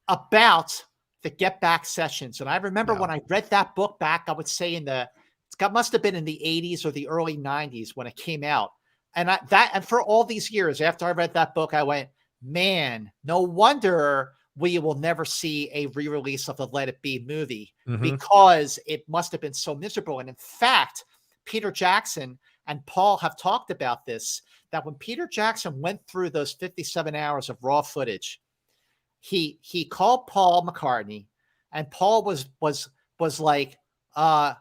about the Get Back sessions. And I remember when I read that book back, I would say must have been in the 80s or the early 90s when it came out. And for all these years after I read that book, I went, man, no wonder we will never see a re-release of the Let It Be movie because it must have been so miserable. And in fact, Peter Jackson and Paul have talked about this, that when Peter Jackson went through those 57 hours of raw footage, he called Paul McCartney, and Paul was like, how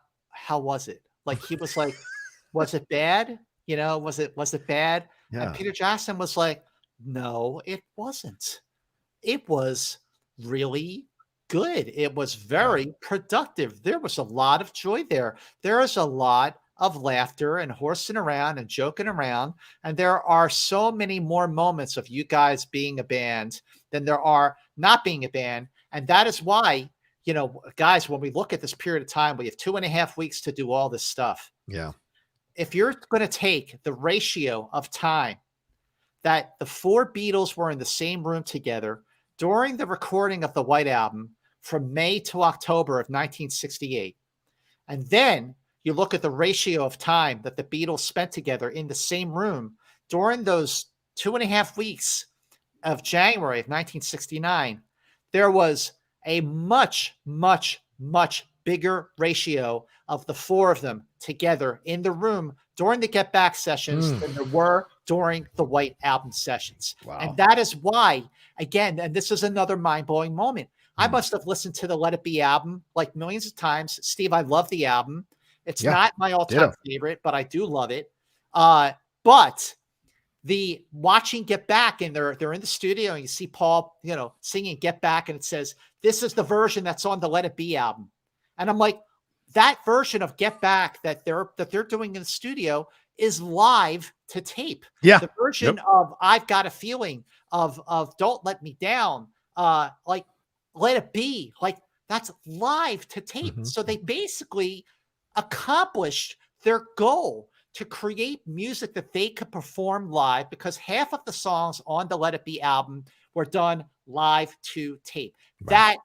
was it? Like, he was like, was it bad? You know, was it bad? Yeah. And Peter Jackson was like, no, it wasn't. It was really good. It was very productive. There was a lot of joy there. There is a lot of laughter and horsing around and joking around. And there are so many more moments of you guys being a band than there are not being a band. And that is why, you know, guys, when we look at this period of time, we have 2.5 weeks to do all this stuff. Yeah. If you're going to take the ratio of time that the 4 Beatles were in the same room together during the recording of the White Album from May to October of 1968, and then you look at the ratio of time that the Beatles spent together in the same room during those 2.5 weeks of January of 1969, there was a much, much, much bigger ratio of the 4 of them together in the room during the Get Back sessions than there were during the White Album sessions. Wow. And that is why, again, and this is another mind-blowing moment, I must have listened to the Let It Be album like millions of times. Steve, I love the album. It's not my all-time favorite, but I do love it. But the watching Get Back, and they're in the studio, and you see Paul, you know, singing Get Back, and it says, this is the version that's on the Let It Be album. And I'm like, that version of Get Back that they're doing in the studio is live to tape. Yeah. The version of I've Got a Feeling, of Don't Let Me Down, like Let It Be, like that's live to tape. So they basically accomplished their goal to create music that they could perform live, because half of the songs on the Let It Be album were done live to tape. Right. That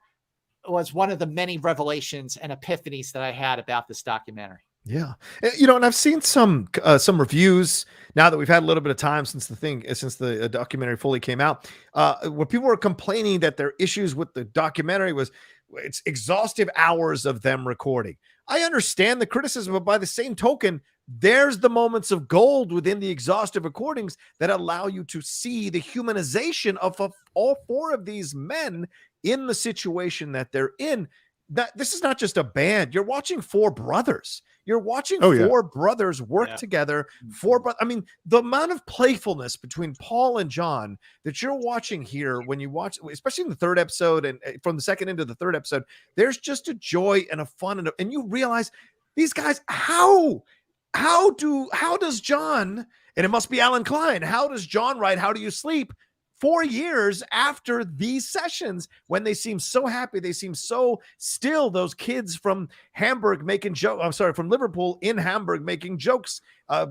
was one of the many revelations and epiphanies that I had about this documentary. Yeah. You know, and I've seen some reviews now that we've had a little bit of time since the documentary fully came out, where people were complaining that their issues with the documentary was it's exhaustive hours of them recording. I understand the criticism, but by the same token, there's the moments of gold within the exhaustive recordings that allow you to see the humanization of all 4 of these men in the situation that they're in. That this is not just a band. You're watching 4 brothers. You're watching 4 brothers work together. 4 I mean, the amount of playfulness between Paul and John that you're watching here when you watch, especially in the 3rd episode and from the 2nd into the 3rd episode, there's just a joy and a fun and you realize these guys, how does John, and it must be Alan Klein, how does John write How Do You Sleep 4 years after these sessions, when they seem so happy, they seem so still, those kids from Hamburg making jokes, I'm sorry, from Liverpool in Hamburg making jokes,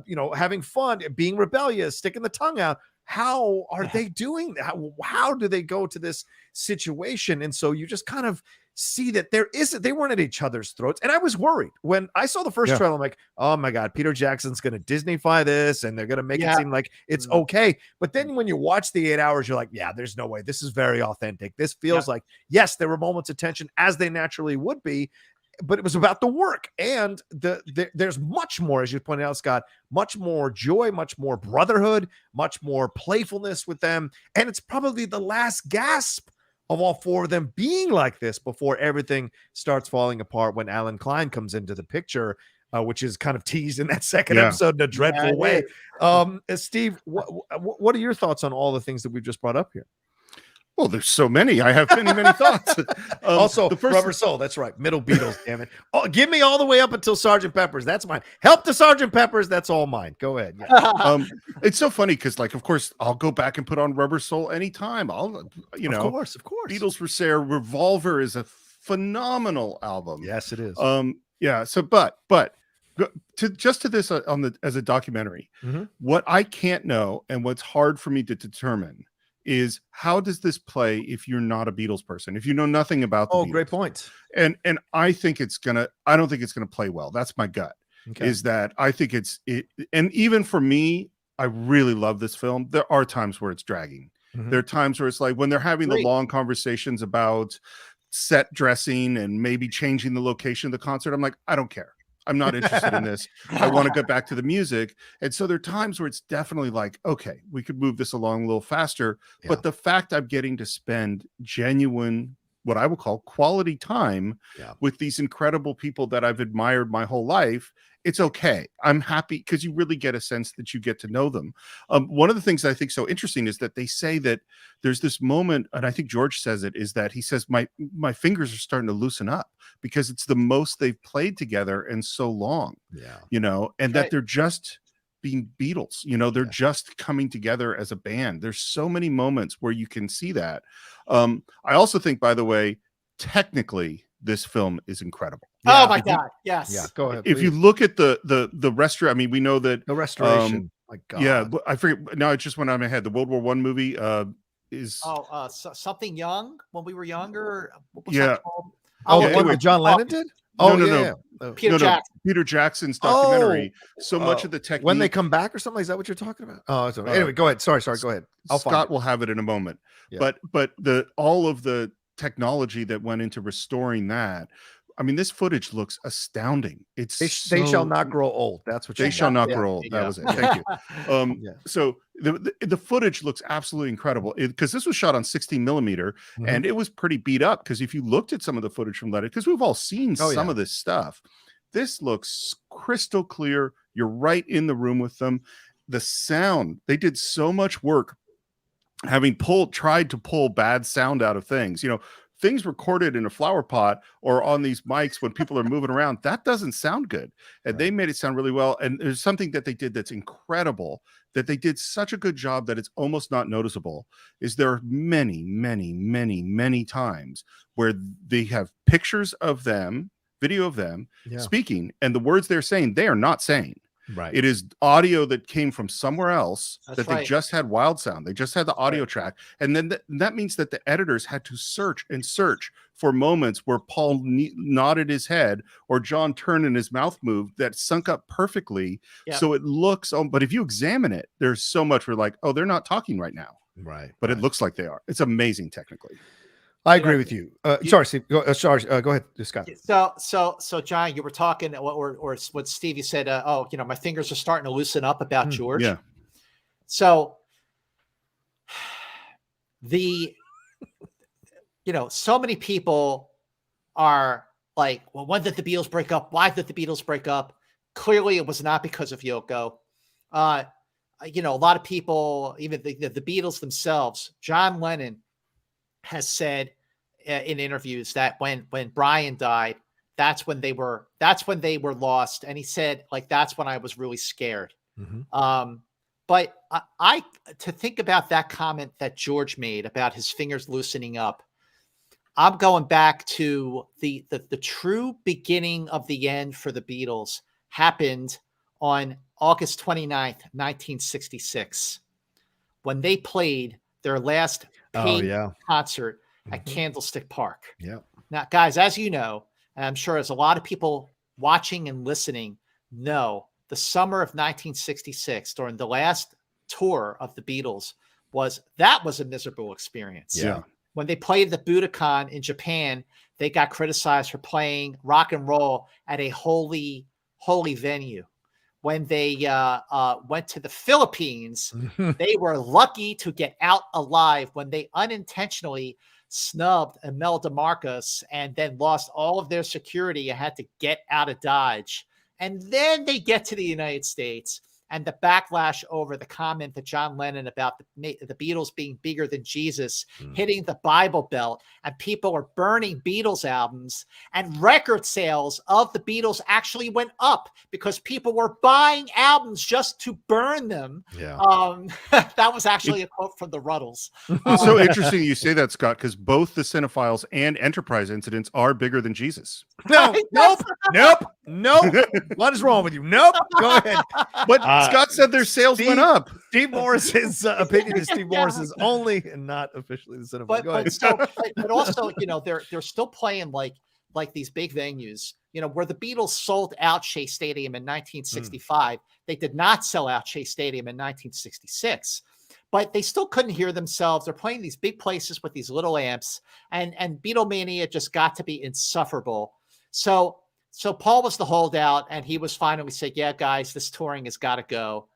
you know, having fun, being rebellious, sticking the tongue out. How are they doing that? How do they go to this situation? And so you just kind of see that they weren't at each other's throats. And I was worried when I saw the first trailer. I'm like, oh my God, Peter Jackson's going to Disneyfy this and they're going to make it seem like it's okay. But then when you watch the 8 hours, you're like, yeah, there's no way. This is very authentic. This feels like, yes, there were moments of tension as they naturally would be, but it was about the work. And there's much more, as you pointed out, Scott, much more joy, much more brotherhood, much more playfulness with them. And it's probably the last gasp of all 4 of them being like this before everything starts falling apart when Alan Klein comes into the picture, which is kind of teased in that 2nd episode in a dreadful way. Steve, what are your thoughts on all the things that we've just brought up here? Well, there's so many. I have many thoughts. Also, the first Rubber Soul. That's right. Middle Beatles, damn it. Oh, give me all the way up until Sgt. Pepper's. That's mine. Help to Sgt. Pepper's. That's all mine. Go ahead. Yeah. It's so funny because, like, of course, I'll go back and put on Rubber Soul anytime. Of course. Beatles for Sale. Revolver is a phenomenal album. Yes, it is. Yeah. So, but to this as a documentary, what I can't know and what's hard for me to determine is how does this play if you're not a Beatles person, if you know nothing about the Beatles? Great point. And I think I don't think it's gonna play well. That's my gut. Okay. Is that I think and even for me, I really love this film. There are times where it's dragging. There are times where it's like when they're having the long conversations about set dressing and maybe changing the location of the concert, I'm like, I don't care. I'm not interested in this. I want to get back to the music. And so there are times where it's definitely like, okay, we could move this along a little faster. Yeah. But the fact I'm getting to spend genuine, what I would call quality time with these incredible people that I've admired my whole life, it's okay. I'm happy because you really get a sense that you get to know them. One of the things I think so interesting is that they say that there's this moment, and I think George says it, is that he says, my fingers are starting to loosen up because it's the most they've played together in so long, and that they're just being Beatles, they're just coming together as a band. There's so many moments where you can see that. I also think, by the way, technically, this film is incredible. Oh my God. Yes. Yeah. Go ahead. If you look at the restaurant, I mean, we know that the restoration. My God. Yeah, but I forget. Now it just went out of my head. The World War I movie is something young when we were younger. What was Yeah. that called? Oh, the one that John Lennon did? Oh, no. Peter Jackson. Peter Jackson's documentary. So much of the technique. When they come back or something, is that what you're talking about? Oh, sorry. Anyway, go ahead. Sorry. Go ahead. Scott will have it in a moment. Yeah. But all of the technology that went into restoring that. I mean, this footage looks astounding. It's they shall not grow old. That's what they shall not grow old. That was it. Thank you. So the footage looks absolutely incredible because this was shot on 16 millimeter and it was pretty beat up. Because if you looked at some of the footage from Lennon, because we've all seen some of this stuff, this looks crystal clear. You're right in the room with them. The sound, they did so much work having tried to pull bad sound out of things. Things recorded in a flower pot or on these mics when people are moving around, that doesn't sound good. And they made it sound really well. And there's something that they did that's incredible, that they did such a good job that it's almost not noticeable, is there are many, many, many, many times where they have pictures of them, video of them speaking, and the words they're saying, they are not saying. Right. It is audio that came from somewhere else. That's they just had wild sound. They just had the audio track. And then that means that the editors had to search for moments where Paul nodded his head or John turned and his mouth moved that sunk up perfectly. Yep. So it looks, but if you examine it, there's so much we're like, oh, they're not talking right now. Right. But it looks like they are. It's amazing technically. I agree with you. Sorry, Steve. Go ahead, Scott. So, John, you were talking, or what Stevie said. My fingers are starting to loosen up about George. Yeah. So, so many people are like, well, when did the Beatles break up? Why did the Beatles break up? Clearly, it was not because of Yoko. A lot of people, even the Beatles themselves, John Lennon has said in interviews that when Brian died, that's when they were lost. And he said, like, that's when I was really scared. But I to think about that comment that George made about his fingers loosening up, I'm going back to the true beginning of the end for the Beatles happened on August 29th, 1966, when they played their last paid concert at Candlestick Park. Yeah. Now, guys, as you know, and I'm sure as a lot of people watching and listening know, the summer of 1966, during the last tour of the Beatles, was a miserable experience. Yeah. When they played the Budokan in Japan, they got criticized for playing rock and roll at a holy venue. When they went to the Philippines, they were lucky to get out alive when they unintentionally snubbed Imelda Marcos and then lost all of their security and had to get out of Dodge. And then they get to the United States, and the backlash over the comment that John Lennon about the Beatles being bigger than Jesus hitting the Bible Belt, and people are burning Beatles albums, and record sales of the Beatles actually went up because people were buying albums just to burn them. Yeah. That was actually a quote from the Ruddles. It's so interesting you say that, Scott, because both the CineFiles and Enterprise incidents are bigger than Jesus. No, nope. What is wrong with you? Nope. Go ahead. But Scott said their sales went up. Steve Morris's opinion is Steve Morris's only, and not officially the CineFiles. Go ahead. But also, they're still playing like these big venues. Where the Beatles sold out Shea Stadium in 1965, they did not sell out Shea Stadium in 1966. but they still couldn't hear themselves. They're playing these big places with these little amps, and Beatlemania just got to be insufferable. So Paul was the holdout, and he was finally said, yeah, guys, this touring has got to go.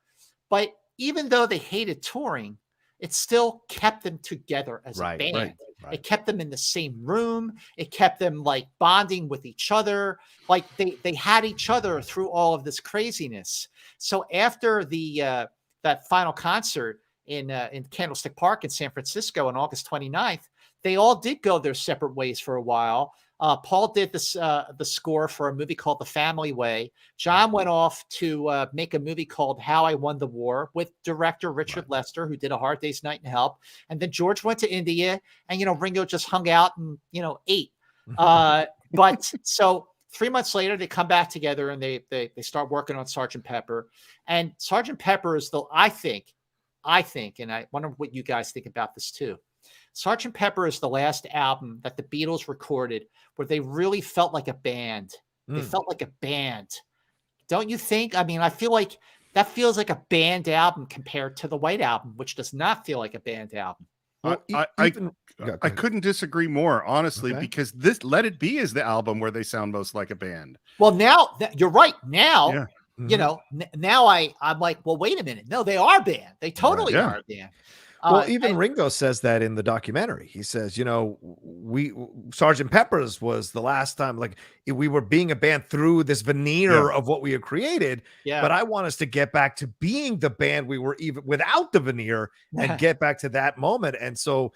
But even though they hated touring, it still kept them together as a band. Right. It kept them in the same room. It kept them like bonding with each other. Like they had each other through all of this craziness. So after the that final concert in Candlestick Park in San Francisco on August 29th, they all did go their separate ways for a while. Paul did this, the score for a movie called The Family Way. John went off to make a movie called How I Won the War with director Richard Lester, who did A Hard Day's Night in Help. And then George went to India, and, Ringo just hung out and, ate. But so 3 months later, they come back together and they start working on Sgt. Pepper. And Sgt. Pepper is I think, and I wonder what you guys think about this too. Sgt. Pepper is the last album that the Beatles recorded where they really felt like a band. They felt like a band. Don't you think? I mean, I feel like that feels like a band album compared to the White Album, which does not feel like a band album. Well, I couldn't disagree more, honestly, because this Let It Be is the album where they sound most like a band. Well, now you're right. Now, now I'm like, well, wait a minute. No, they are a band. They totally are a band. Well, even Ringo says that in the documentary. He says, Sgt. Pepper's was the last time, like, we were being a band through this veneer of what we had created. Yeah. But I want us to get back to being the band we were even without the veneer and get back to that moment. And so,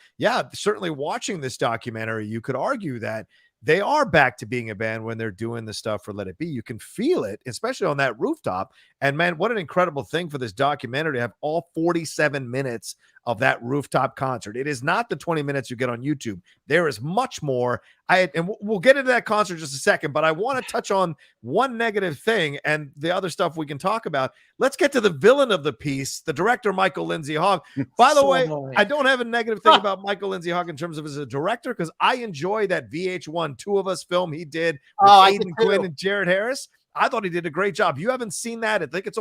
certainly watching this documentary, you could argue that they are back to being a band when they're doing the stuff for Let It Be. You can feel it, especially on that rooftop. And man, what an incredible thing for this documentary to have all 47 minutes of that rooftop concert. It is not the 20 minutes you get on YouTube. There is much more. And we'll get into that concert in just a second, but I want to touch on one negative thing and the other stuff we can talk about. Let's get to the villain of the piece, the director, Michael Lindsay Hogg. By the way, I don't have a negative thing about Michael Lindsay Hogg in terms of as a director, because I enjoy that VH1 Two of Us film he did with Aidan Quinn and Jared Harris. I thought he did a great job. You haven't seen that. I think it's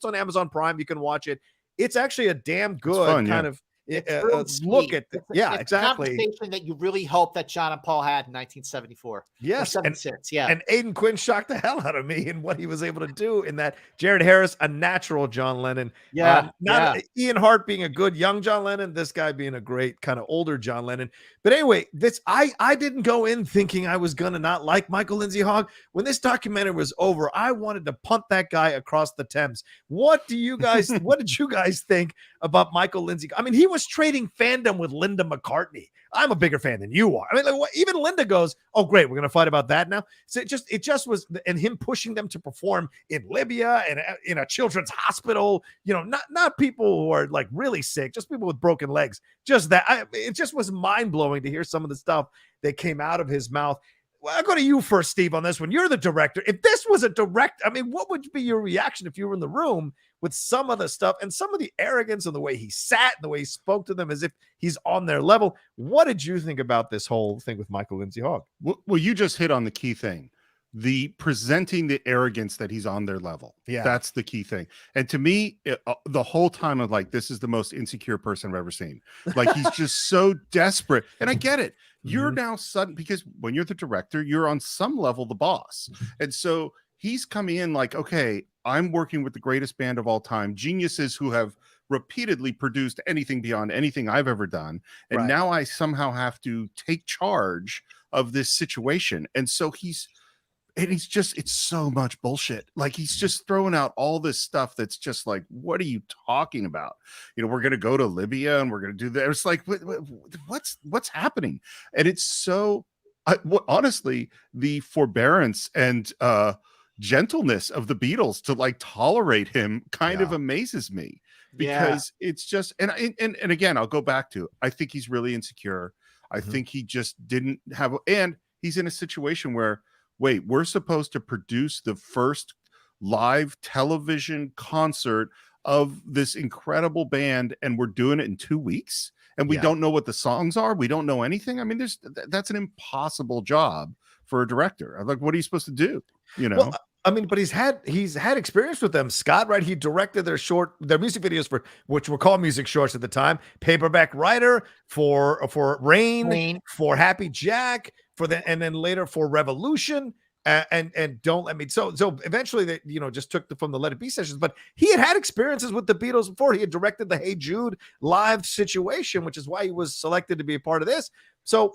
on Amazon Prime. You can watch it. It's actually a damn good kind of look at it's exactly. A conversation that you really hope that John and Paul had in 1974. Yes, 76. And Aidan Quinn shocked the hell out of me in what he was able to do in that. Jared Harris, a natural John Lennon. Ian Hart being a good young John Lennon. This guy being a great kind of older John Lennon. But anyway, I didn't go in thinking I was gonna not like Michael Lindsay Hogg. When this documentary was over, I wanted to punt that guy across the Thames. What did you guys think about Michael Lindsay? I mean, he was trading fandom with Linda McCartney. I'm a bigger fan than you are. I mean, like, even Linda goes, "Oh, great, we're gonna fight about that now." So it just was, and him pushing them to perform in Libya and in a children's hospital. Not people who are like really sick, just people with broken legs. Just that, it just was mind blowing to hear some of the stuff that came out of his mouth. Well, I'll go to you first, Steve, on this one. You're the director. If this was a direct, I mean, what would be your reaction if you were in the room with some of the stuff and some of the arrogance and the way he sat and the way he spoke to them as if he's on their level? What did you think about this whole thing with Michael Lindsay Hogg? Well, you just hit on the key thing. The presenting the arrogance that he's on their level. Yeah, that's the key thing. And to me, the whole time of like, this is the most insecure person I've ever seen. Like, he's just so desperate. And I get it. You're now sudden, because when you're the director, you're on some level the boss. And so he's coming in like, okay, I'm working with the greatest band of all time, geniuses who have repeatedly produced anything beyond anything I've ever done. And now I somehow have to take charge of this situation. And so it's so much bullshit. Like, he's just throwing out all this stuff that's just like, what are you talking about? We're going to go to Libya and we're going to do that. It's like, what's happening? And it's so, honestly, the forbearance and gentleness of the Beatles to like tolerate him kind of amazes me, because it's just, and again, I'll go back to, I think he's really insecure. I think he just didn't have, and he's in a situation where, wait, we're supposed to produce the first live television concert of this incredible band, and we're doing it in 2 weeks, and we don't know what the songs are. We don't know anything. I mean, that's an impossible job for a director. I'm like, what are you supposed to do? Well, I mean, but he's had experience with them, Scott, right? He directed their music videos for which were called music shorts at the time. Paperback Writer for Rain, for Happy Jack, and then later for Revolution. And Don't Let Me. So eventually they, just took from the Let It Be sessions, but he had experiences with the Beatles before. He had directed the Hey Jude live situation, which is why he was selected to be a part of this. So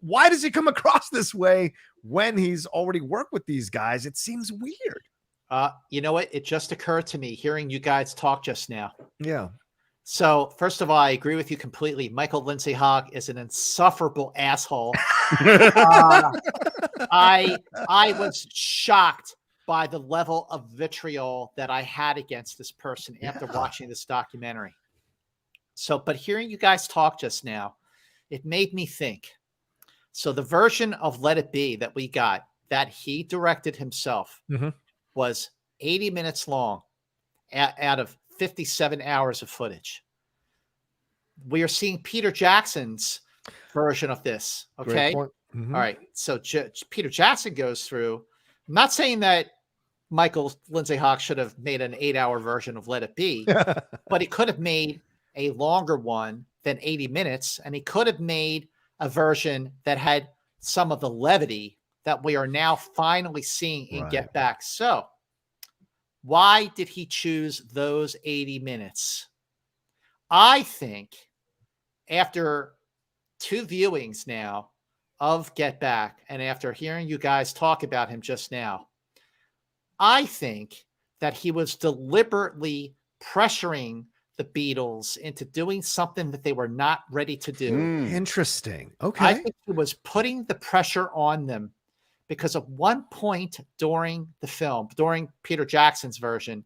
why does he come across this way when he's already worked with these guys? It seems weird. You know what? It just occurred to me hearing you guys talk just now. Yeah. So first of all, I agree with you completely. Michael Lindsay Hogg is an insufferable asshole. I was shocked by the level of vitriol that I had against this person after watching this documentary. So, but hearing you guys talk just now, it made me think. So the version of Let It Be that we got, that he directed himself, was 80 minutes long out of 57 hours of footage. We are seeing Peter Jackson's version of this. Okay. All right. So Peter Jackson goes through. I'm not saying that Michael Lindsay Hogg should have made an 8-hour version of Let It Be, but he could have made a longer one than 80 minutes. And he could have made a version that had some of the levity that we are now finally seeing in Get Back. So why did he choose those 80 minutes? I think after 2 viewings now of Get Back, and after hearing you guys talk about him just now, I think that he was deliberately pressuring the Beatles into doing something that they were not ready to do. Interesting. Okay. I think he was putting the pressure on them because at one point during the film, during Peter Jackson's version,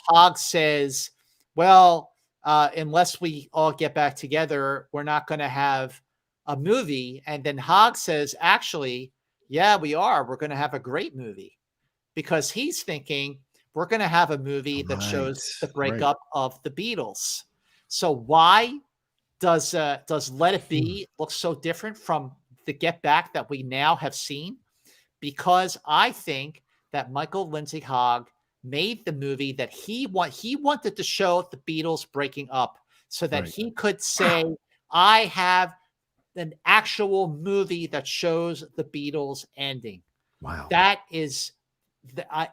Hogg says, well, unless we all get back together, we're not going to have a movie. And then Hogg says, actually, yeah, we are. We're going to have a great movie, because he's thinking we're going to have a movie that shows the breakup of the Beatles. So why does Let It Be look so different from the Get Back that we now have seen? Because I think that Michael Lindsay Hogg made the movie that he wanted to show the Beatles breaking up, so that he could say, I have an actual movie that shows the Beatles ending. Wow. That is,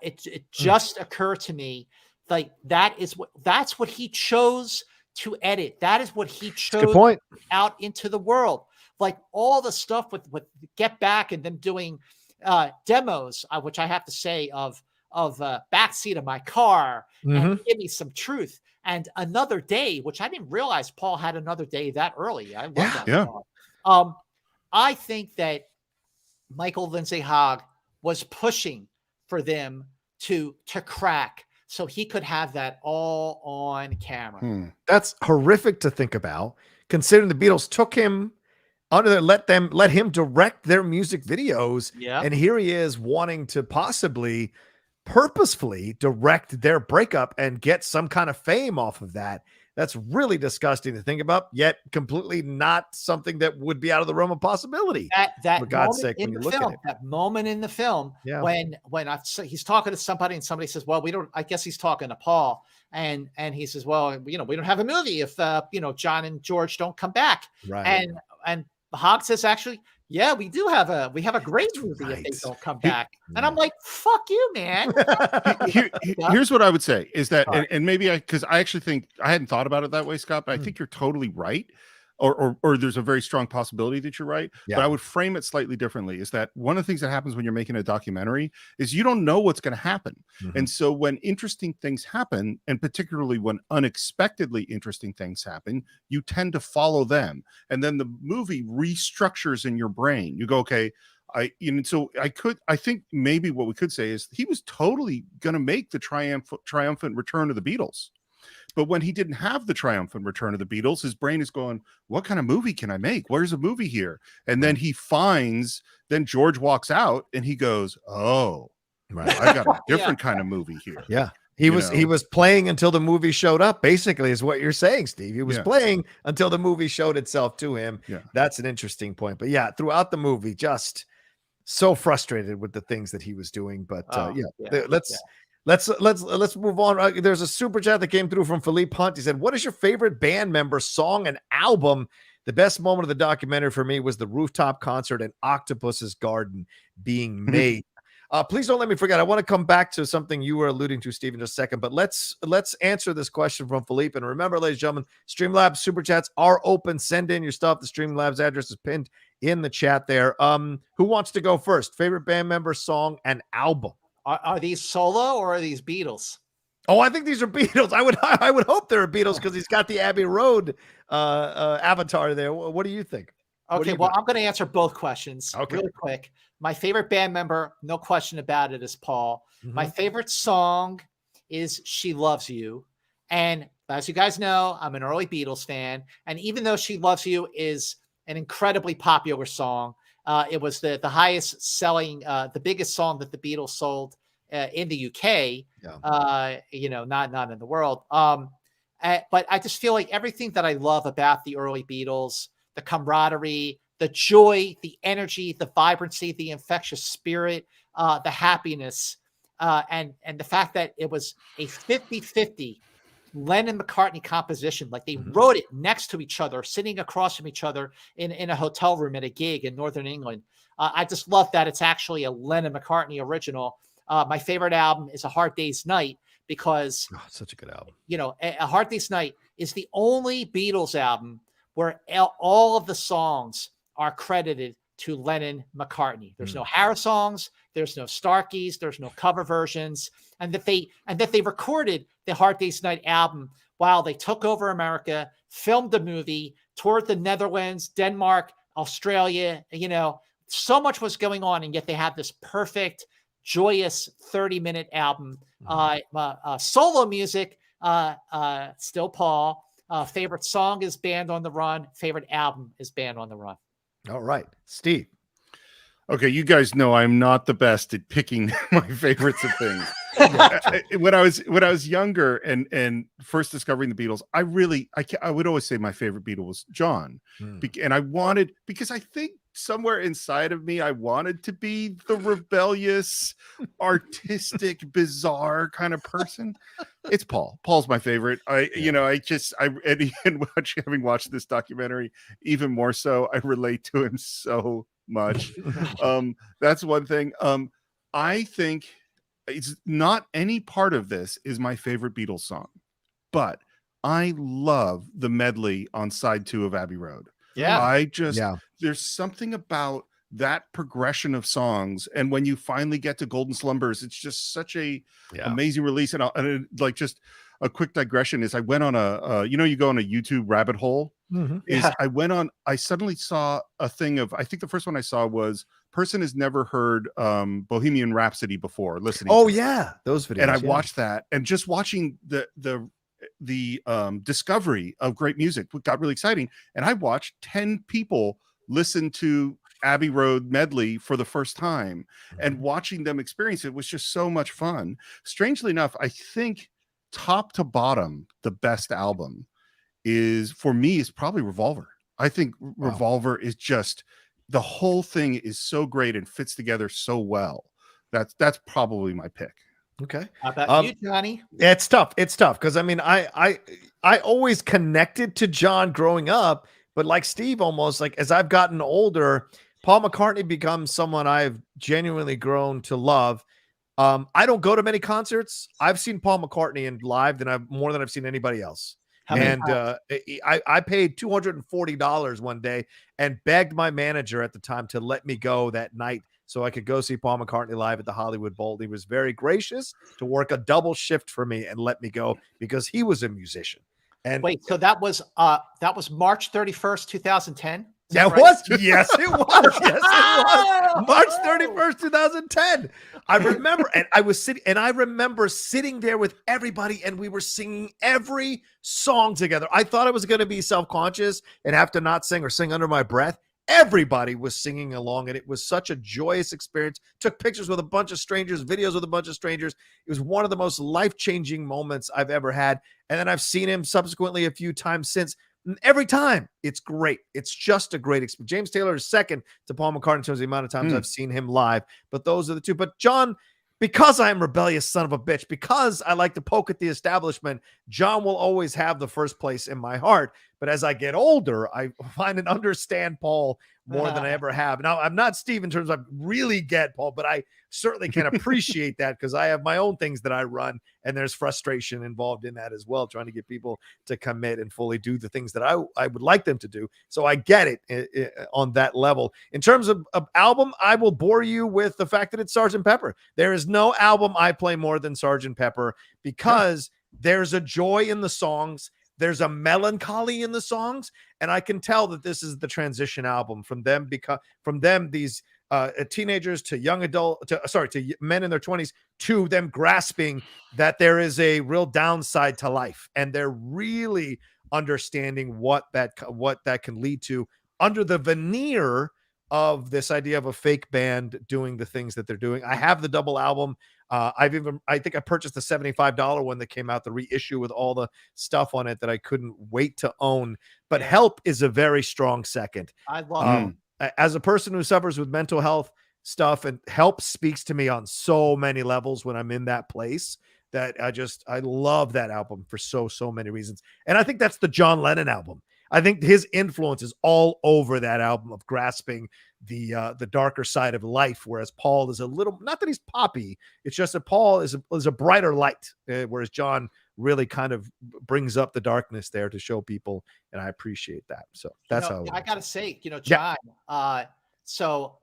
it just occurred to me, like that's what he chose to edit. That is what he chose out into the world. Like all the stuff with Get Back and them doing demos, which I have to say of Backseat of My Car and Give Me Some Truth and Another Day, which I didn't realize Paul had Another Day that early. I love that song. I think that Michael Lindsay Hogg was pushing for them to crack so he could have that all on camera. That's horrific to think about, considering the Beatles took him under there, let him direct their music videos. And here he is wanting to possibly purposefully direct their breakup and get some kind of fame off of that. That's really disgusting to think about, yet completely not something that would be out of the realm of possibility. That for God's sake, when you look at it. That moment in the film when he's talking to somebody and somebody says, well, we don't, I guess he's talking to Paul, and he says, well, we don't have a movie if John and George don't come back. And Hogg says, actually, yeah, we have a great movie if they don't come back. And I'm like, fuck you, man. Here's what I would say is that, and maybe because I actually think I hadn't thought about it that way, Scott, but I think you're totally right. Or there's a very strong possibility that you're right. But I would frame it slightly differently, is that one of the things that happens when you're making a documentary is you don't know what's going to happen. And so when interesting things happen, and particularly when unexpectedly interesting things happen, you tend to follow them. And then the movie restructures in your brain. You go, okay, I think maybe what we could say is he was totally going to make the triumphant return of the Beatles. But when he didn't have the triumphant return of the Beatles, his brain is going, what kind of movie can I make? Where's a movie here? And then then George walks out and he goes, oh, I got a different kind of movie here. Yeah. He was playing until the movie showed up, basically, is what you're saying, Steve. He was playing until the movie showed itself to him. That's an interesting point. But yeah, throughout the movie, just so frustrated with the things that he was doing. But yeah. let's move on. There's a super chat that came through from Philippe Hunt. He said, "What is your favorite band member, song, and album? The best moment of the documentary for me was the Rooftop concert in Octopus's Garden being made." Please don't let me forget. I want to come back to something you were alluding to, Steve, in just a second. But let's answer this question from Philippe. And remember, ladies and gentlemen, Streamlabs super chats are open. Send in your stuff. The Streamlabs address is pinned in the chat there. Who wants to go first? Favorite band member, song, and album? Are these solo or are these Beatles? Oh, I think these are Beatles. I would hope they're Beatles because he's got the Abbey Road avatar there. What do you think? Okay, well, I'm going to answer both questions really quick. My favorite band member, no question about it, is Paul. Mm-hmm. My favorite song is She Loves You. And as you guys know, I'm an early Beatles fan. And even though She Loves You is an incredibly popular song, it was the highest selling, the biggest song that the Beatles sold in the UK, not in the world. But I just feel like everything that I love about the early Beatles, the camaraderie, the joy, the energy, the vibrancy, the infectious spirit, the happiness, and the fact that it was a 50-50 Lennon McCartney composition. Like they wrote it next to each other, sitting across from each other in a hotel room at a gig in Northern England. I just love that it's actually a Lennon McCartney original. My favorite album is A Hard Day's Night because such a good album. A Hard Day's Night is the only Beatles album where all of the songs are credited to Lennon McCartney. There's no Harris songs, there's no Starkeys, there's no cover versions, and that they recorded the Hard Day's Night album while they took over America, filmed a movie, toured the Netherlands, Denmark, Australia. So much was going on, and yet they had this perfect, joyous 30-minute album. Solo music, still Paul. Favorite song is Band on the Run. Favorite album is Band on the Run. All right, Steve. Okay, you guys know I'm not the best at picking my favorites of things. When I was younger and first discovering the Beatles, I would always say my favorite Beatle was John, and because I think somewhere inside of me I wanted to be the rebellious, artistic, bizarre kind of person. It's Paul. Paul's my favorite. Having watched this documentary, even more so, I relate to him so much. That's one thing. I think it's not any part of this is my favorite Beatles song, but I love the medley on side 2 of Abbey Road. There's something about that progression of songs, and when you finally get to Golden Slumbers, it's just such a amazing release. And like, just a quick digression is I went on you go on a YouTube rabbit hole. I suddenly saw a thing of, I think the first one I saw was person has never heard Bohemian Rhapsody before listening. Those videos. And I watched that, and just watching the discovery of great music got really exciting. And I watched 10 people listen to Abbey Road medley for the first time, and watching them experience it was just so much fun. Strangely enough, I think top to bottom, the best album is probably Revolver. I think Revolver is just, the whole thing is so great and fits together so well. That's probably my pick. Okay. How about you, Johnny? It's tough because I always connected to John growing up, but like Steve, almost like as I've gotten older, Paul McCartney becomes someone I've genuinely grown to love. I don't go to many concerts. I've seen Paul McCartney in live more than I've seen anybody else. I paid $240 one day and begged my manager at the time to let me go that night so I could go see Paul McCartney live at the Hollywood Bowl. He was very gracious to work a double shift for me and let me go because he was a musician. And wait, so that was March 31st, 2010? Yes, it was. Yes, it was. March 31st, 2010. I remember, and I remember sitting there with everybody, and we were singing every song together. I thought I was going to be self-conscious and have to not sing or sing under my breath. Everybody was singing along, and it was such a joyous experience. Took pictures with a bunch of strangers, videos with a bunch of strangers. It was one of the most life-changing moments I've ever had. And then I've seen him subsequently a few times since. And every time it's great. It's just a great experience. James Taylor is second to Paul McCartney in terms of the amount of times I've seen him live, but those are the two. But John, because I'm rebellious son of a bitch, because I like to poke at the establishment, John will always have the first place in my heart. But as I get older, I find and understand Paul more than I ever have. Now, I'm not Steve in terms of I really get Paul, but I certainly can appreciate that because I have my own things that I run, and there's frustration involved in that as well, trying to get people to commit and fully do the things that I would like them to do. So I get it on that level. In terms of album, I will bore you with the fact that it's Sgt. Pepper. There is no album I play more than Sgt. Pepper because there's a joy in the songs. There's a melancholy in the songs, and I can tell that this is the transition album from them these teenagers to young adult to men in their 20s, to them grasping that there is a real downside to life, and they're really understanding what that can lead to under the veneer of this idea of a fake band doing the things that they're doing. I have the double album. I think I purchased the $75 one that came out, the reissue with all the stuff on it that I couldn't wait to own. But Help is a very strong second. I love it. As a person who suffers with mental health stuff, and Help speaks to me on so many levels when I'm in that place, that I love that album for so many reasons. And I think that's the John Lennon album. I think his influence is all over that album of grasping the darker side of life, whereas Paul is a little, not that he's poppy, it's just that Paul is a brighter light, whereas John really kind of brings up the darkness there to show people, and I appreciate that. So that's how I gotta say, John, so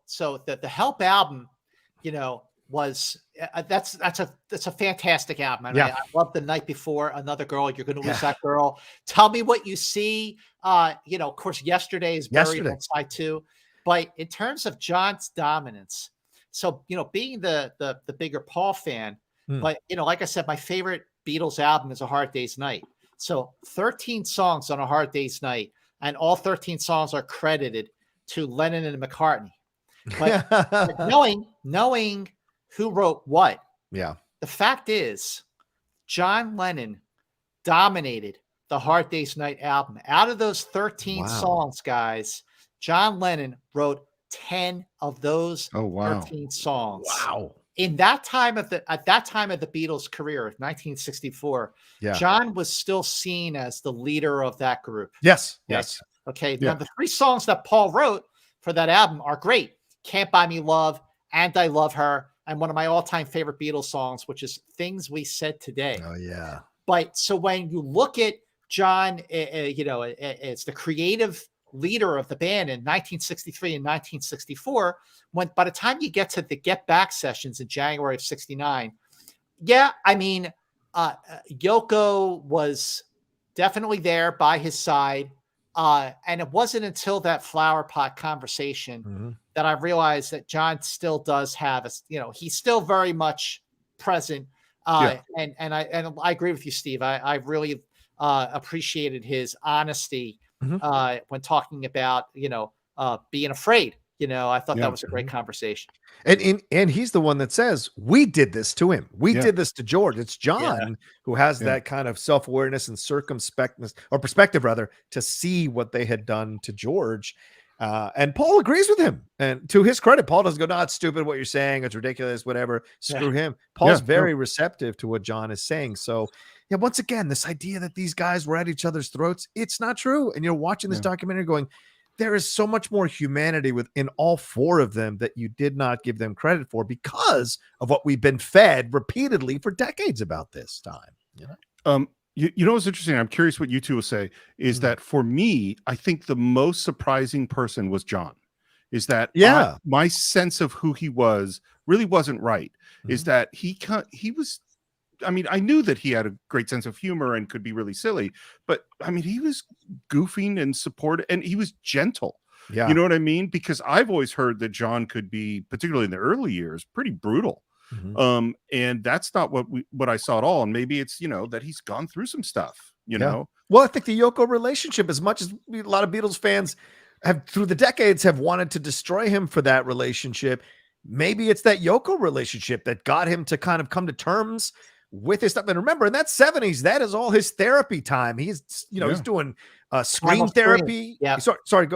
the Help album, was that's a fantastic album. I mean, I love The Night Before, Another Girl, You're Gonna Lose That Girl, Tell Me What You See. Of course, Yesterday is buried on side 2. But in terms of John's dominance, so being the bigger Paul fan, but like I said, my favorite Beatles album is A Hard Day's Night. So 13 songs on A Hard Day's Night, and all 13 songs are credited to Lennon and McCartney. But knowing who wrote what, the fact is John Lennon dominated the Hard Day's Night album. Out of those 13 songs, guys, John Lennon wrote 10 of those 13 songs. Wow. At that time of the Beatles' career, 1964, John was still seen as the leader of that group. Yes. Okay. Now the 3 songs that Paul wrote for that album are great. Can't Buy Me Love, And I Love Her, and one of my all-time favorite Beatles songs, which is Things We Said Today. Oh, yeah. But so when you look at John, it's the creative leader of the band in 1963 and 1964. By the time you get to the Get Back sessions in January of 69, Yoko was definitely there by his side. And it wasn't until that flower pot conversation that I realized that John still does have he's still very much present. And I agree with you, Steve. I really appreciated his honesty when talking about being afraid. I thought that was a great conversation. And he's the one that says, we did this to him. We did this to George. It's John who has that kind of self-awareness and circumspectness, or perspective rather, to see what they had done to George. And Paul agrees with him. And to his credit, Paul doesn't go, no, it's stupid what you're saying. It's ridiculous, whatever. Screw him. Paul's very receptive to what John is saying. So once again, this idea that these guys were at each other's throats, it's not true. And you're watching this documentary going, there is so much more humanity within all 4 of them that you did not give them credit for because of what we've been fed repeatedly for decades about this time. You know what's interesting? I'm curious what you two will say is that for me, I think the most surprising person was John. Is that my sense of who he was really wasn't right. Is that he was, I mean, I knew that he had a great sense of humor and could be really silly, but I mean, he was goofing and supportive, and he was gentle. Yeah. You know what I mean? Because I've always heard that John could be, particularly in the early years, pretty brutal. And that's not what I saw at all. And maybe it's, that he's gone through some stuff, you know? Well, I think the Yoko relationship, as much as a lot of Beatles fans have through the decades have wanted to destroy him for that relationship, maybe it's that Yoko relationship that got him to kind of come to terms with his stuff. And remember, in that 70s, that is all his therapy time. He's, he's doing Scream Primal Therapy. Scream. Yeah. Sorry,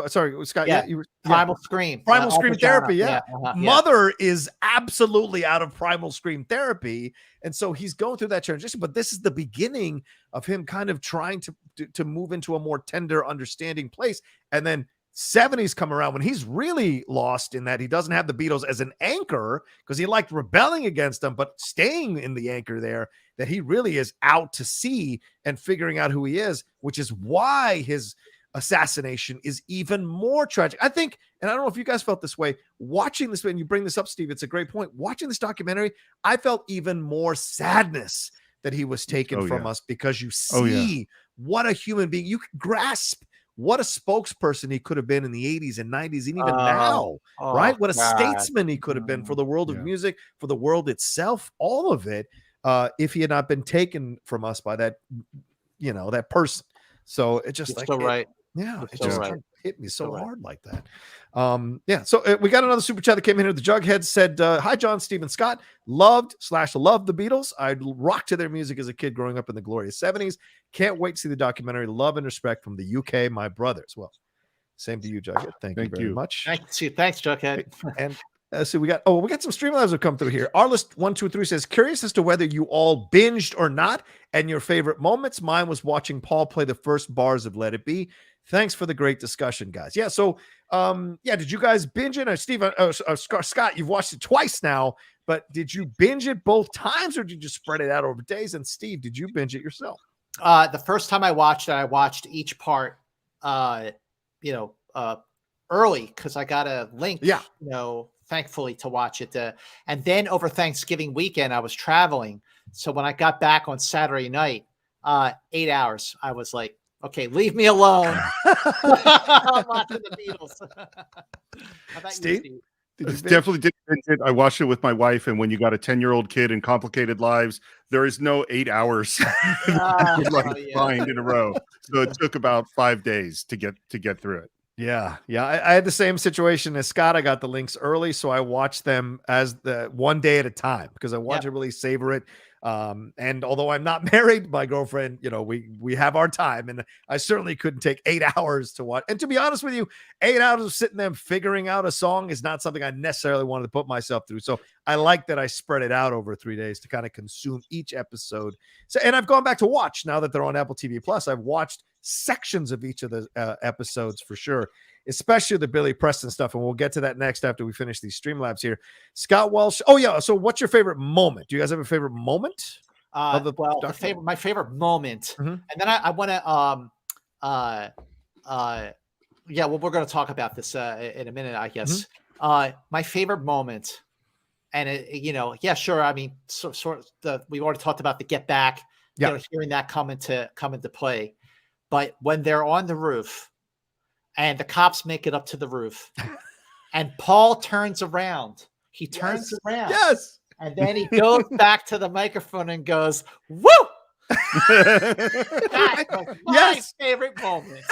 Scott. Yeah. You were, Primal Scream. Primal Scream Outlaw John Therapy. Rocha. Yeah. Mother is absolutely out of Primal Scream Therapy. And so he's going through that transition. But this is the beginning of him kind of trying to move into a more tender, understanding place. And then 70s come around when he's really lost in that he doesn't have the Beatles as an anchor because he liked rebelling against them, but staying in the anchor there, that he really is out to sea and figuring out who he is, which is why his assassination is even more tragic. I think, and I don't know if you guys felt this way, watching this, and you bring this up, Steve, it's a great point. Watching this documentary, I felt even more sadness that he was taken from us because you see what a human being, you can grasp what a spokesperson he could have been in the 80s and 90s, and even now, right? What a statesman he could have been for the world of music, for the world itself, all of it, if he had not been taken from us by that, that person. So it just right. Yeah, it just hit me so hard like that. So we got another super chat that came in here. The Jughead said, hi, John, Stephen, Scott. Loved the Beatles. I rocked to their music as a kid growing up in the glorious 70s. Can't wait to see the documentary. Love and respect from the UK, my brothers. Well, same to you, Jughead. Thank you very much. Thanks, Jughead. And so we got some Streamlabs have come through here. Our list 123 says, curious as to whether you all binged or not and your favorite moments. Mine was watching Paul play the first bars of Let It Be. Thanks for the great discussion, guys. Yeah. So, did you guys binge it? Steve, Scott, you've watched it twice now, but did you binge it both times or did you just spread it out over days? And Steve, did you binge it yourself? The first time I watched it, I watched each part, early because I got a link, thankfully to watch it. And then over Thanksgiving weekend, I was traveling. So when I got back on Saturday night, 8 hours, I was like, okay, leave me alone. I'm watching the Beatles. How about Steve? You, Steve? Definitely did binge it. I watched it with my wife, and when you got a 10-year-old kid and complicated lives, there is no 8 hours find in a row. So it took about 5 days to get through it. Yeah. I had the same situation as Scott. I got the links early, so I watched them as the one day at a time because I wanted to really savor it. And although I'm not married, my girlfriend, we have our time, and I certainly couldn't take 8 hours to watch. And to be honest with you, 8 hours of sitting there figuring out a song is not something I necessarily wanted to put myself through. So I like that I spread it out over 3 days to kind of consume each episode. So, and I've gone back to watch now that they're on Apple TV Plus. I've watched sections of each of the episodes for sure, especially the Billy Preston stuff. And we'll get to that next after we finish these Streamlabs here. Scott Welsh. Oh yeah. So what's your favorite moment? Do you guys have a favorite moment? My favorite moment. And then I want to, we're going to talk about this in a minute, I guess. My favorite moment, and sure. I mean, we've already talked about the Get Back, hearing that come into play. But when they're on the roof and the cops make it up to the roof and Paul turns around, around. Yes. And then he goes back to the microphone and goes, woo! That was my favorite moment.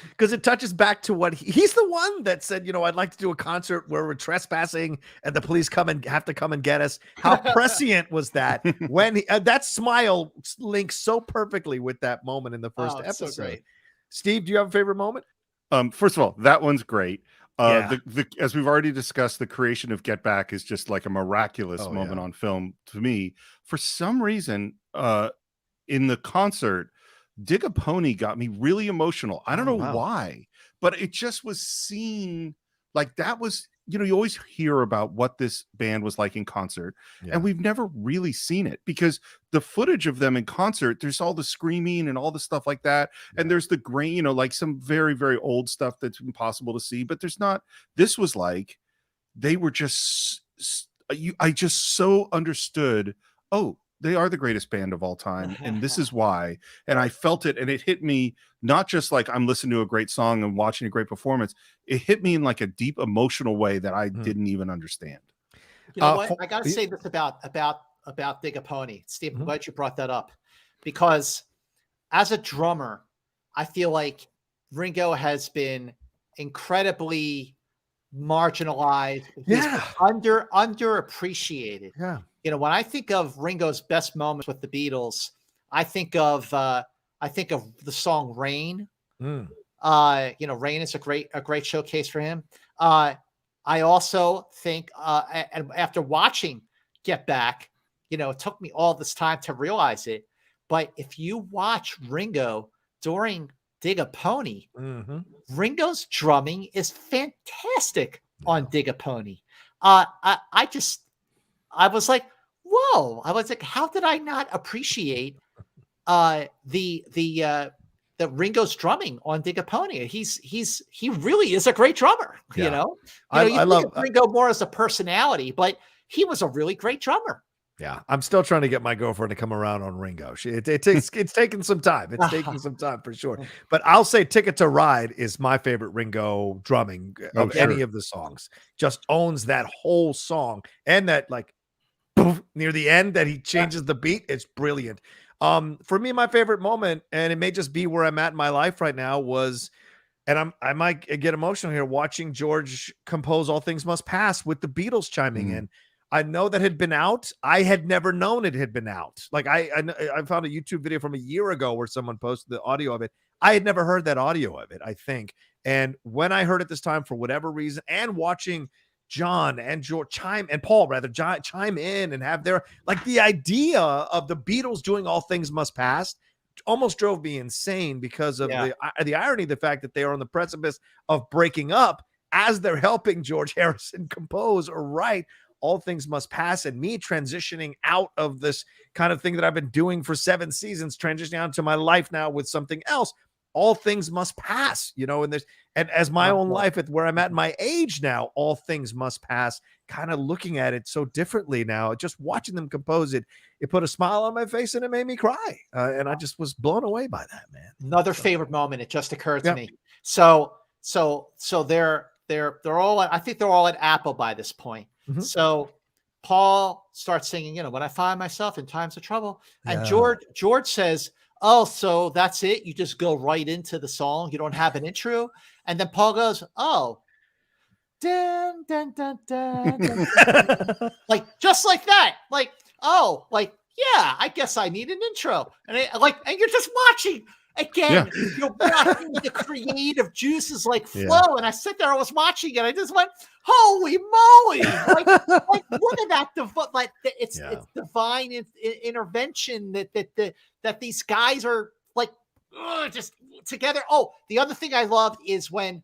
Because it touches back to what he's the one that said, I'd like to do a concert where we're trespassing and the police have to come and get us. How prescient was that when that smile links so perfectly with that moment in the first episode. So great. Steve, do you have a favorite moment? First of all, that one's great. As we've already discussed, the creation of Get Back is just like a miraculous moment on film to me. For some reason, in the concert, Dig a Pony got me really emotional. I don't know why, but it just was seen like that was, you always hear about what this band was like in concert, and we've never really seen it because the footage of them in concert, there's all the screaming and all the stuff like that. And there's the grain, like some very, very old stuff that's impossible to see, but there's not, this was like, they were just, I just so understood, they are the greatest band of all time, and this is why. And I felt it, and it hit me not just like I'm listening to a great song and watching a great performance. It hit me in like a deep emotional way that I didn't even understand. You know what? I got to say this about Dig a Pony. Steve, I'm glad you brought that up, because as a drummer, I feel like Ringo has been incredibly marginalized. He's underappreciated. Yeah. When I think of Ringo's best moments with the Beatles, I think of the song Rain. Rain is a great showcase for him. I also think, and after watching Get Back, it took me all this time to realize it. But if you watch Ringo during Dig a Pony, Ringo's drumming is fantastic on Dig a Pony. I was like, whoa! I was like, how did I not appreciate the Ringo's drumming on Dig a Pony? He really is a great drummer. Yeah. I love Ringo more as a personality, but he was a really great drummer. Yeah, I'm still trying to get my girlfriend to come around on Ringo. It's taking some time. It's taking some time for sure. But I'll say Ticket to Ride is my favorite Ringo drumming of any of the songs. Just owns that whole song, and that like poof, near the end that he changes the beat. It's brilliant. For me, my favorite moment, and it may just be where I'm at in my life right now, was, and I might get emotional here, watching George compose All Things Must Pass with the Beatles chiming in. I know that had been out. I had never known it had been out. Like I found a YouTube video from a year ago where someone posted the audio of it. I had never heard that audio of it, I think. And when I heard it this time, for whatever reason, and watching John and George chime in and have their, like, the idea of the Beatles doing All Things Must Pass almost drove me insane because of the irony, the fact that they are on the precipice of breaking up as they're helping George Harrison compose or write All Things Must Pass, and me transitioning out of this kind of thing that I've been doing for 7 seasons, transitioning out to my life now with something else. All things must pass, and as my own life at where I'm at in my age now, all things must pass, kind of looking at it so differently now. Just watching them compose it, it put a smile on my face and it made me cry. And I just was blown away by that, man. Another favorite moment. It just occurred to me. So they're all, I think they're all at Apple by this point. So Paul starts singing, when I find myself in times of trouble, and George says, oh, so that's it? You just go right into the song. You don't have an intro. And then Paul goes, oh, dun, dun, dun, dun, dun, dun. Like, just like that. Like, oh, like, yeah, I guess I need an intro. And and you're just watching. Again, you're watching the creative juices flow. And I sit there, I was watching it. I just went, holy moly. Like what did that it's divine intervention that these guys are just together. Oh, the other thing I loved is when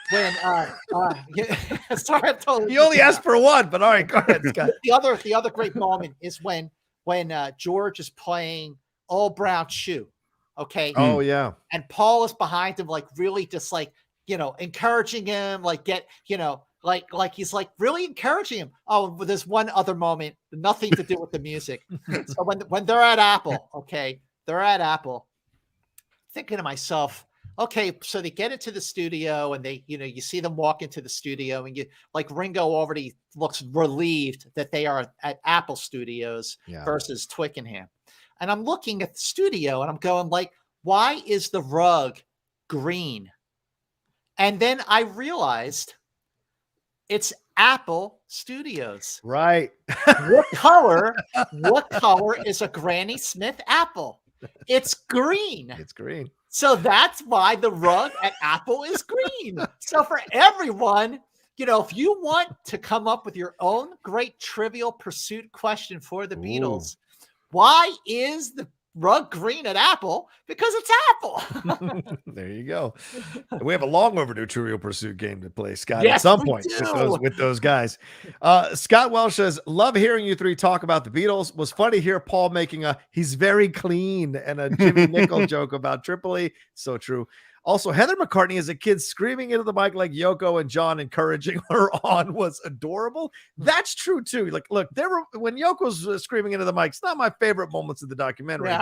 sorry, I'm totally, you only asked for one, but all right, go ahead, Scott. The other great moment is when George is playing Old Brown Shoe. Okay. Oh yeah. And Paul is behind him, really just encouraging him, he's really encouraging him. Oh, there's one other moment, nothing to do with the music. So when they're at Apple, thinking to myself, okay, so they get into the studio and they, you see them walk into the studio and Ringo already looks relieved that they are at Apple Studios versus Twickenham. And I'm looking at the studio and I'm going why is the rug green? And then I realized it's Apple Studios. Right. What color is a Granny Smith apple? It's green. It's green. So that's why the rug at Apple is green. So for everyone, if you want to come up with your own great Trivial Pursuit question for the Beatles, why is the rug green at Apple? Because it's Apple. There you go. We have a long overdue Trivial Pursuit game to play, Scott, yes, at some point with those guys. Scott Welsh says, love hearing you three talk about the Beatles. Was funny to hear Paul making he's very clean and a Jimmy Nickel joke about Tripoli. So true. Also, Heather McCartney as a kid screaming into the mic like Yoko and John encouraging her on was adorable. That's true too. Look, when Yoko's screaming into the mic, it's not my favorite moments of the documentary,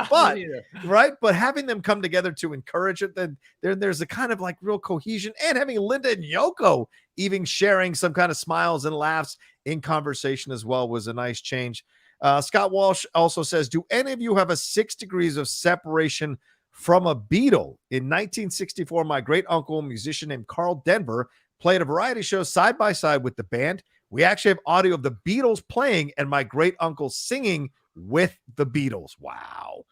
but having them come together to encourage it, then there's a kind of real cohesion, and having Linda and Yoko even sharing some kind of smiles and laughs in conversation as well was a nice change. Scott Walsh also says, do any of you have a 6 degrees of separation from a Beatle? In 1964, my great uncle, musician named Carl Denver, played a variety show side by side with the band. We actually have audio of the Beatles playing and my great uncle singing with the Beatles. Wow.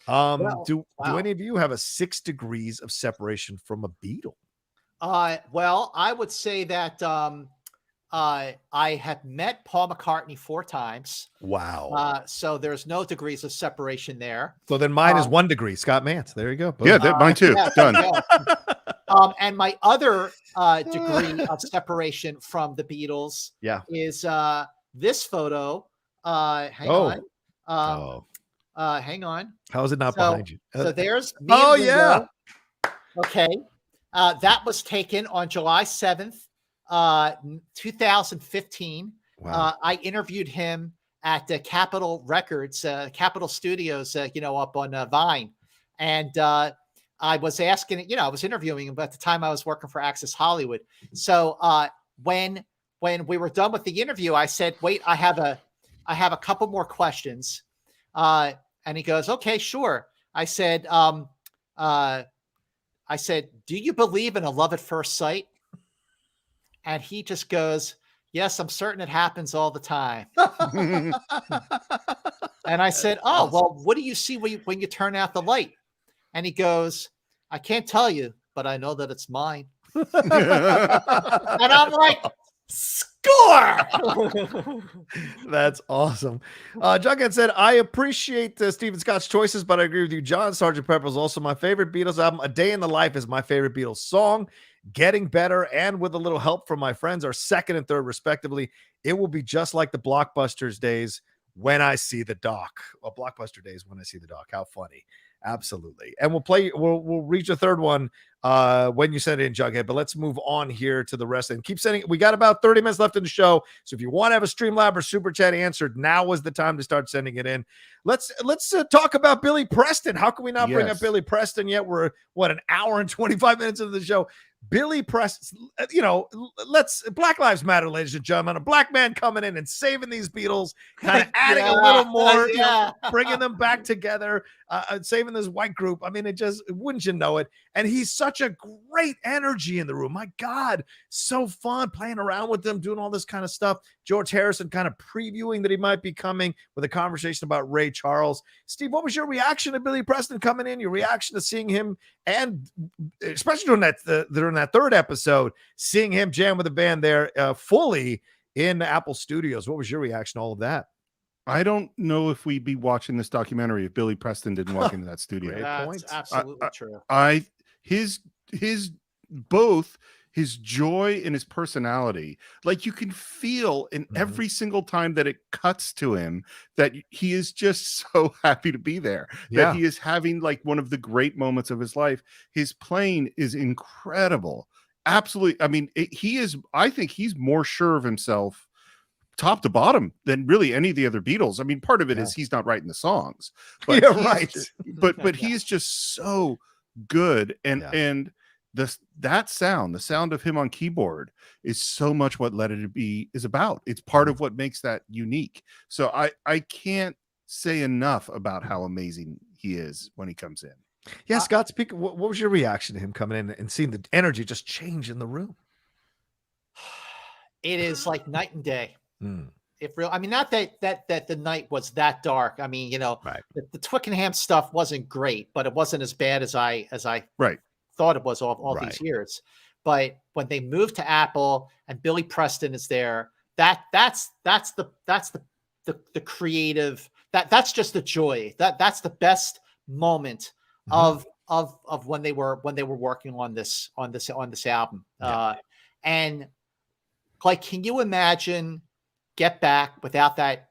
Do Wow. any of you have a 6 degrees of separation from a Beatle? Well, I would say that I have met Paul McCartney 4 times. Wow. So there's no degrees of separation there. So then mine is 1 degree. Scott Mantz. There you go. Boom. Yeah, mine too. Yeah, Done. yeah. And my other degree of separation from the Beatles is this photo. Hang on. Hang on. How is it not behind you? So there's me. Oh, and Ringo. yeah. Okay. That was taken on July 7th, 2015. Wow. I interviewed him at Capitol Records, Capitol Studios, up on Vine. And I was asking, I was interviewing him, but at the time I was working for Access Hollywood. So when we were done with the interview, I said, wait, I have a couple more questions. And he goes, okay, sure. I said, do you believe in a love at first sight? And he just goes, yes, I'm certain it happens all the time. And I said, oh, well, what do you see when you turn out the light? And he goes, I can't tell you, but I know that it's mine. And I'm like, score! That's awesome. Jughead said, I appreciate Stephen Scott's choices, but I agree with you. John, Sgt. Pepper is also my favorite Beatles album. A Day in the Life is my favorite Beatles song. Getting Better and With a Little Help from My Friends are second and third, respectively. It will be just like the Blockbusters days when I see the doc. Well, Blockbuster days when I see the doc. How funny. Absolutely. And we'll reach a third one when you send it in, Jughead, but let's move on here to the rest and keep sending. We got about 30 minutes left in the show. So if you want to have a Streamlab or Super Chat answered, now is the time to start sending it in. Let's talk about Billy Preston. How can we not bring up Billy Preston yet? We're an hour and 25 minutes into the show. Billy Preston, Black Lives Matter, ladies and gentlemen. A black man coming in and saving these Beatles, kind of adding a little more, bringing them back together, saving this white group. I mean, wouldn't you know it? And he's such a great energy in the room. My God, so fun playing around with them, doing all this kind of stuff. George Harrison kind of previewing that he might be coming with a conversation about Ray Charles. Steve, what was your reaction to Billy Preston coming in? Your reaction to seeing him, and especially during that third episode, seeing him jam with the band there fully in Apple Studios. What was your reaction to all of that? I don't know if we'd be watching this documentary if Billy Preston didn't walk into that studio. That's absolutely true. Both his joy and his personality, like you can feel in every single time that it cuts to him that he is just so happy to be there, that he is having like one of the great moments of his life. His playing is incredible. Absolutely. I mean, I think he's more sure of himself top to bottom than really any of the other Beatles. I mean, part of it is he's not writing the songs, but but he is just so good. And that sound, the sound of him on keyboard, is so much what Let It Be is about. It's part of what makes that unique. So I can't say enough about how amazing he is when he comes in. Yeah, Scott, what was your reaction to him coming in and seeing the energy just change in the room? It is like night and day. I mean, not that the night was that dark. I mean, the Twickenham stuff wasn't great, but it wasn't as bad as I thought it was all these years. But when they moved to Apple and Billy Preston is there, that's the creative, that's just the joy. That's the best moment of when they were working on this album. And like, can you imagine Get Back without that,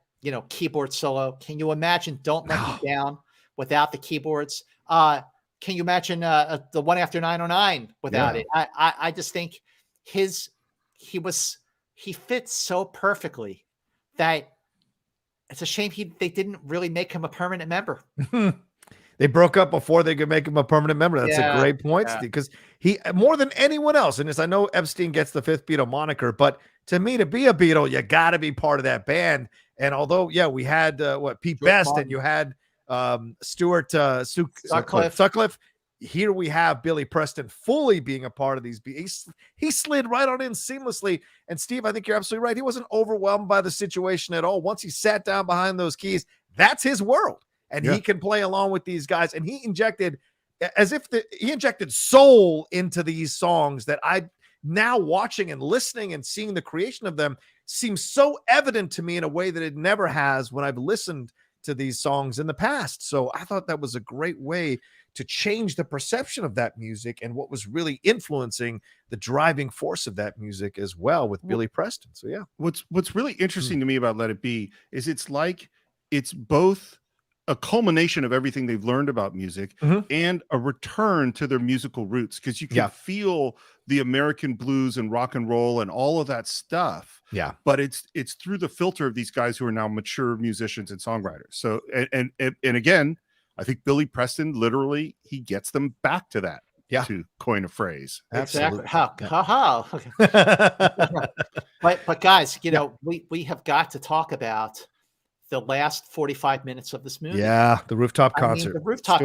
keyboard solo? Can you imagine Don't Let Me Down without the keyboards? Can you imagine the One After 909 without it? I just think he fits so perfectly that it's a shame they didn't really make him a permanent member. They broke up before they could make him a permanent member. That's a great point, Steve, because he, more than anyone else, and as I know Epstein gets the fifth Beatle moniker, but to me, to be a Beatle, you got to be part of that band. And although, we had Pete Best Martin, and you had Stuart Sutcliffe. Here we have Billy Preston fully being a part of these. He slid right on in seamlessly. And Steve, I think you're absolutely right. He wasn't overwhelmed by the situation at all. Once he sat down behind those keys, that's his world. and he can play along with these guys. And he injected he injected soul into these songs that I now watching and listening and seeing the creation of them seems so evident to me in a way that it never has when I've listened to these songs in the past. So I thought that was a great way to change the perception of that music and what was really influencing the driving force of that music as well with Billy Preston. So yeah. What's really interesting to me about Let It Be is it's both a culmination of everything they've learned about music and a return to their musical roots, because you can feel the American blues and rock and roll and all of that stuff. Yeah. But it's through the filter of these guys who are now mature musicians and songwriters. So and again, I think Billy Preston literally he gets them back to that. Yeah. To coin a phrase. Exactly. But guys, you know, we have got to talk about the last 45 minutes of this movie. Yeah, the Rooftop concert. The Rooftop.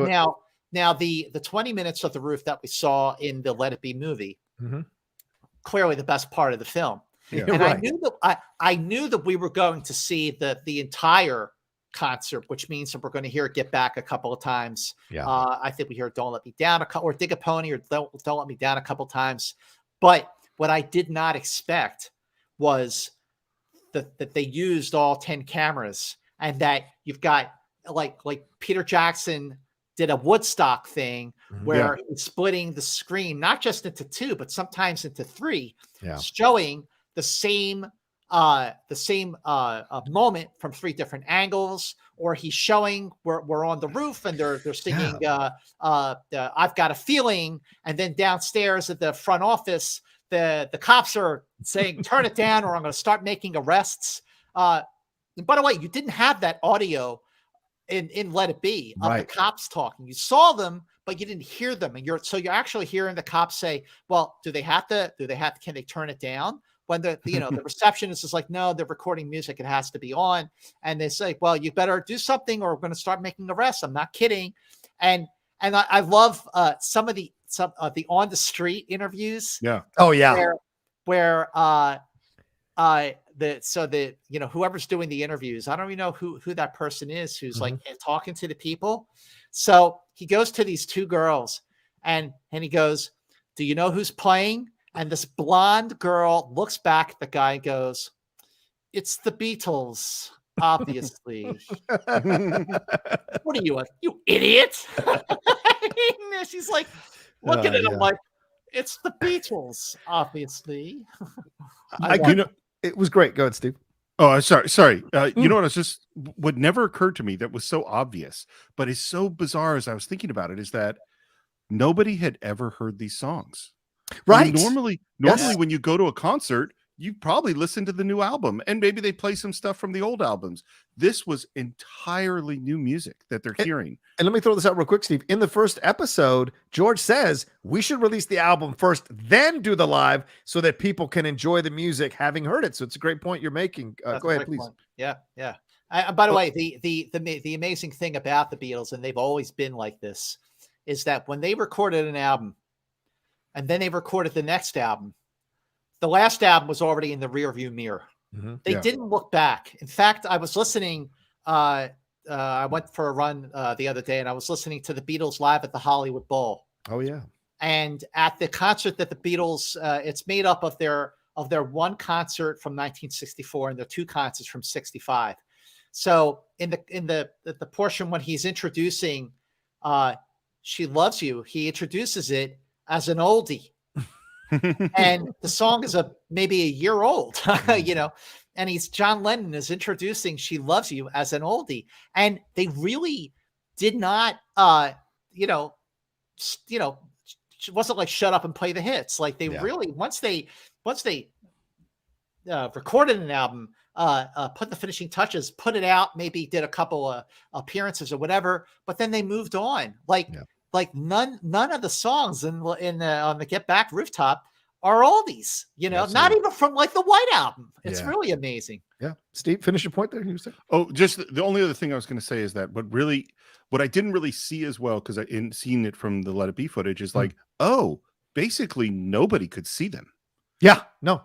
Now the 20 minutes of the roof that we saw in the Let It Be movie, clearly the best part of the film. Yeah, and I knew that we were going to see the entire concert, which means that we're going to hear it Get Back a couple of times. Yeah. I think we hear Don't Let Me Down or Dig a Pony or Don't Let Me Down a couple of times. But what I did not expect was that they used all 10 cameras, and that you've got like Peter Jackson did a Woodstock thing where he's splitting the screen, not just into 2, but sometimes into 3, showing the same moment from 3 different angles, or he's showing we're on the roof and they're singing I've Got a Feeling, and then downstairs at the front office the cops are saying turn it down or I'm going to start making arrests. By the way, you didn't have that audio in Let It Be of the cops talking. You saw them, but you didn't hear them, and you're actually hearing the cops say, well, can they turn it down? When the receptionist is like, no, they're recording music, it has to be on. And they say, well, you better do something or we're going to start making arrests. I'm not kidding. And I love some of the on the street interviews. Yeah. Oh yeah. Where whoever's doing the interviews, I don't even know who that person is who's like talking to the people. So he goes to these 2 girls and he goes, do you know who's playing? And this blonde girl looks back at the guy and goes, it's the Beatles, obviously. What are you, you idiot? She's like, looking at him like, it's the Beatles, obviously. It was great. Go ahead, Steve. Oh, sorry. You know what never occurred to me that was so obvious, but is so bizarre as I was thinking about it, is that nobody had ever heard these songs. Right. I mean, normally when you go to a concert, you probably listen to the new album and maybe they play some stuff from the old albums. This was entirely new music that they're hearing. And let me throw this out real quick, Steve. In the first episode, George says we should release the album first, then do the live so that people can enjoy the music having heard it. So it's a great point you're making. Go ahead, please. Point. Yeah. By the way, the amazing thing about the Beatles, and they've always been like this, is that when they recorded an album and then they recorded the next album, the last album was already in the rearview mirror. They didn't look back. In fact, I was listening. I went for a run the other day, and I was listening to the Beatles live at the Hollywood Bowl. Oh yeah! And at the concert that the Beatles, it's made up of their one concert from 1964 and their 2 concerts from '65. So in the portion when he's introducing "She Loves You," he introduces it as an oldie. And the song is maybe a year old, and John Lennon is introducing "She Loves You" as an oldie, and they really did not, it wasn't like shut up and play the hits. Like they really, once they recorded an album, put the finishing touches, put it out, maybe did a couple of appearances or whatever, but then they moved on. Like none of the songs on the Get Back Rooftop are oldies, not even from like the White Album. It's really amazing. Yeah. Steve, finish your point there. You said? Oh, just the only other thing I was going to say is that what I didn't really see as well, because I hadn't seen it from the Let It Be footage, is like, basically nobody could see them. Yeah. No.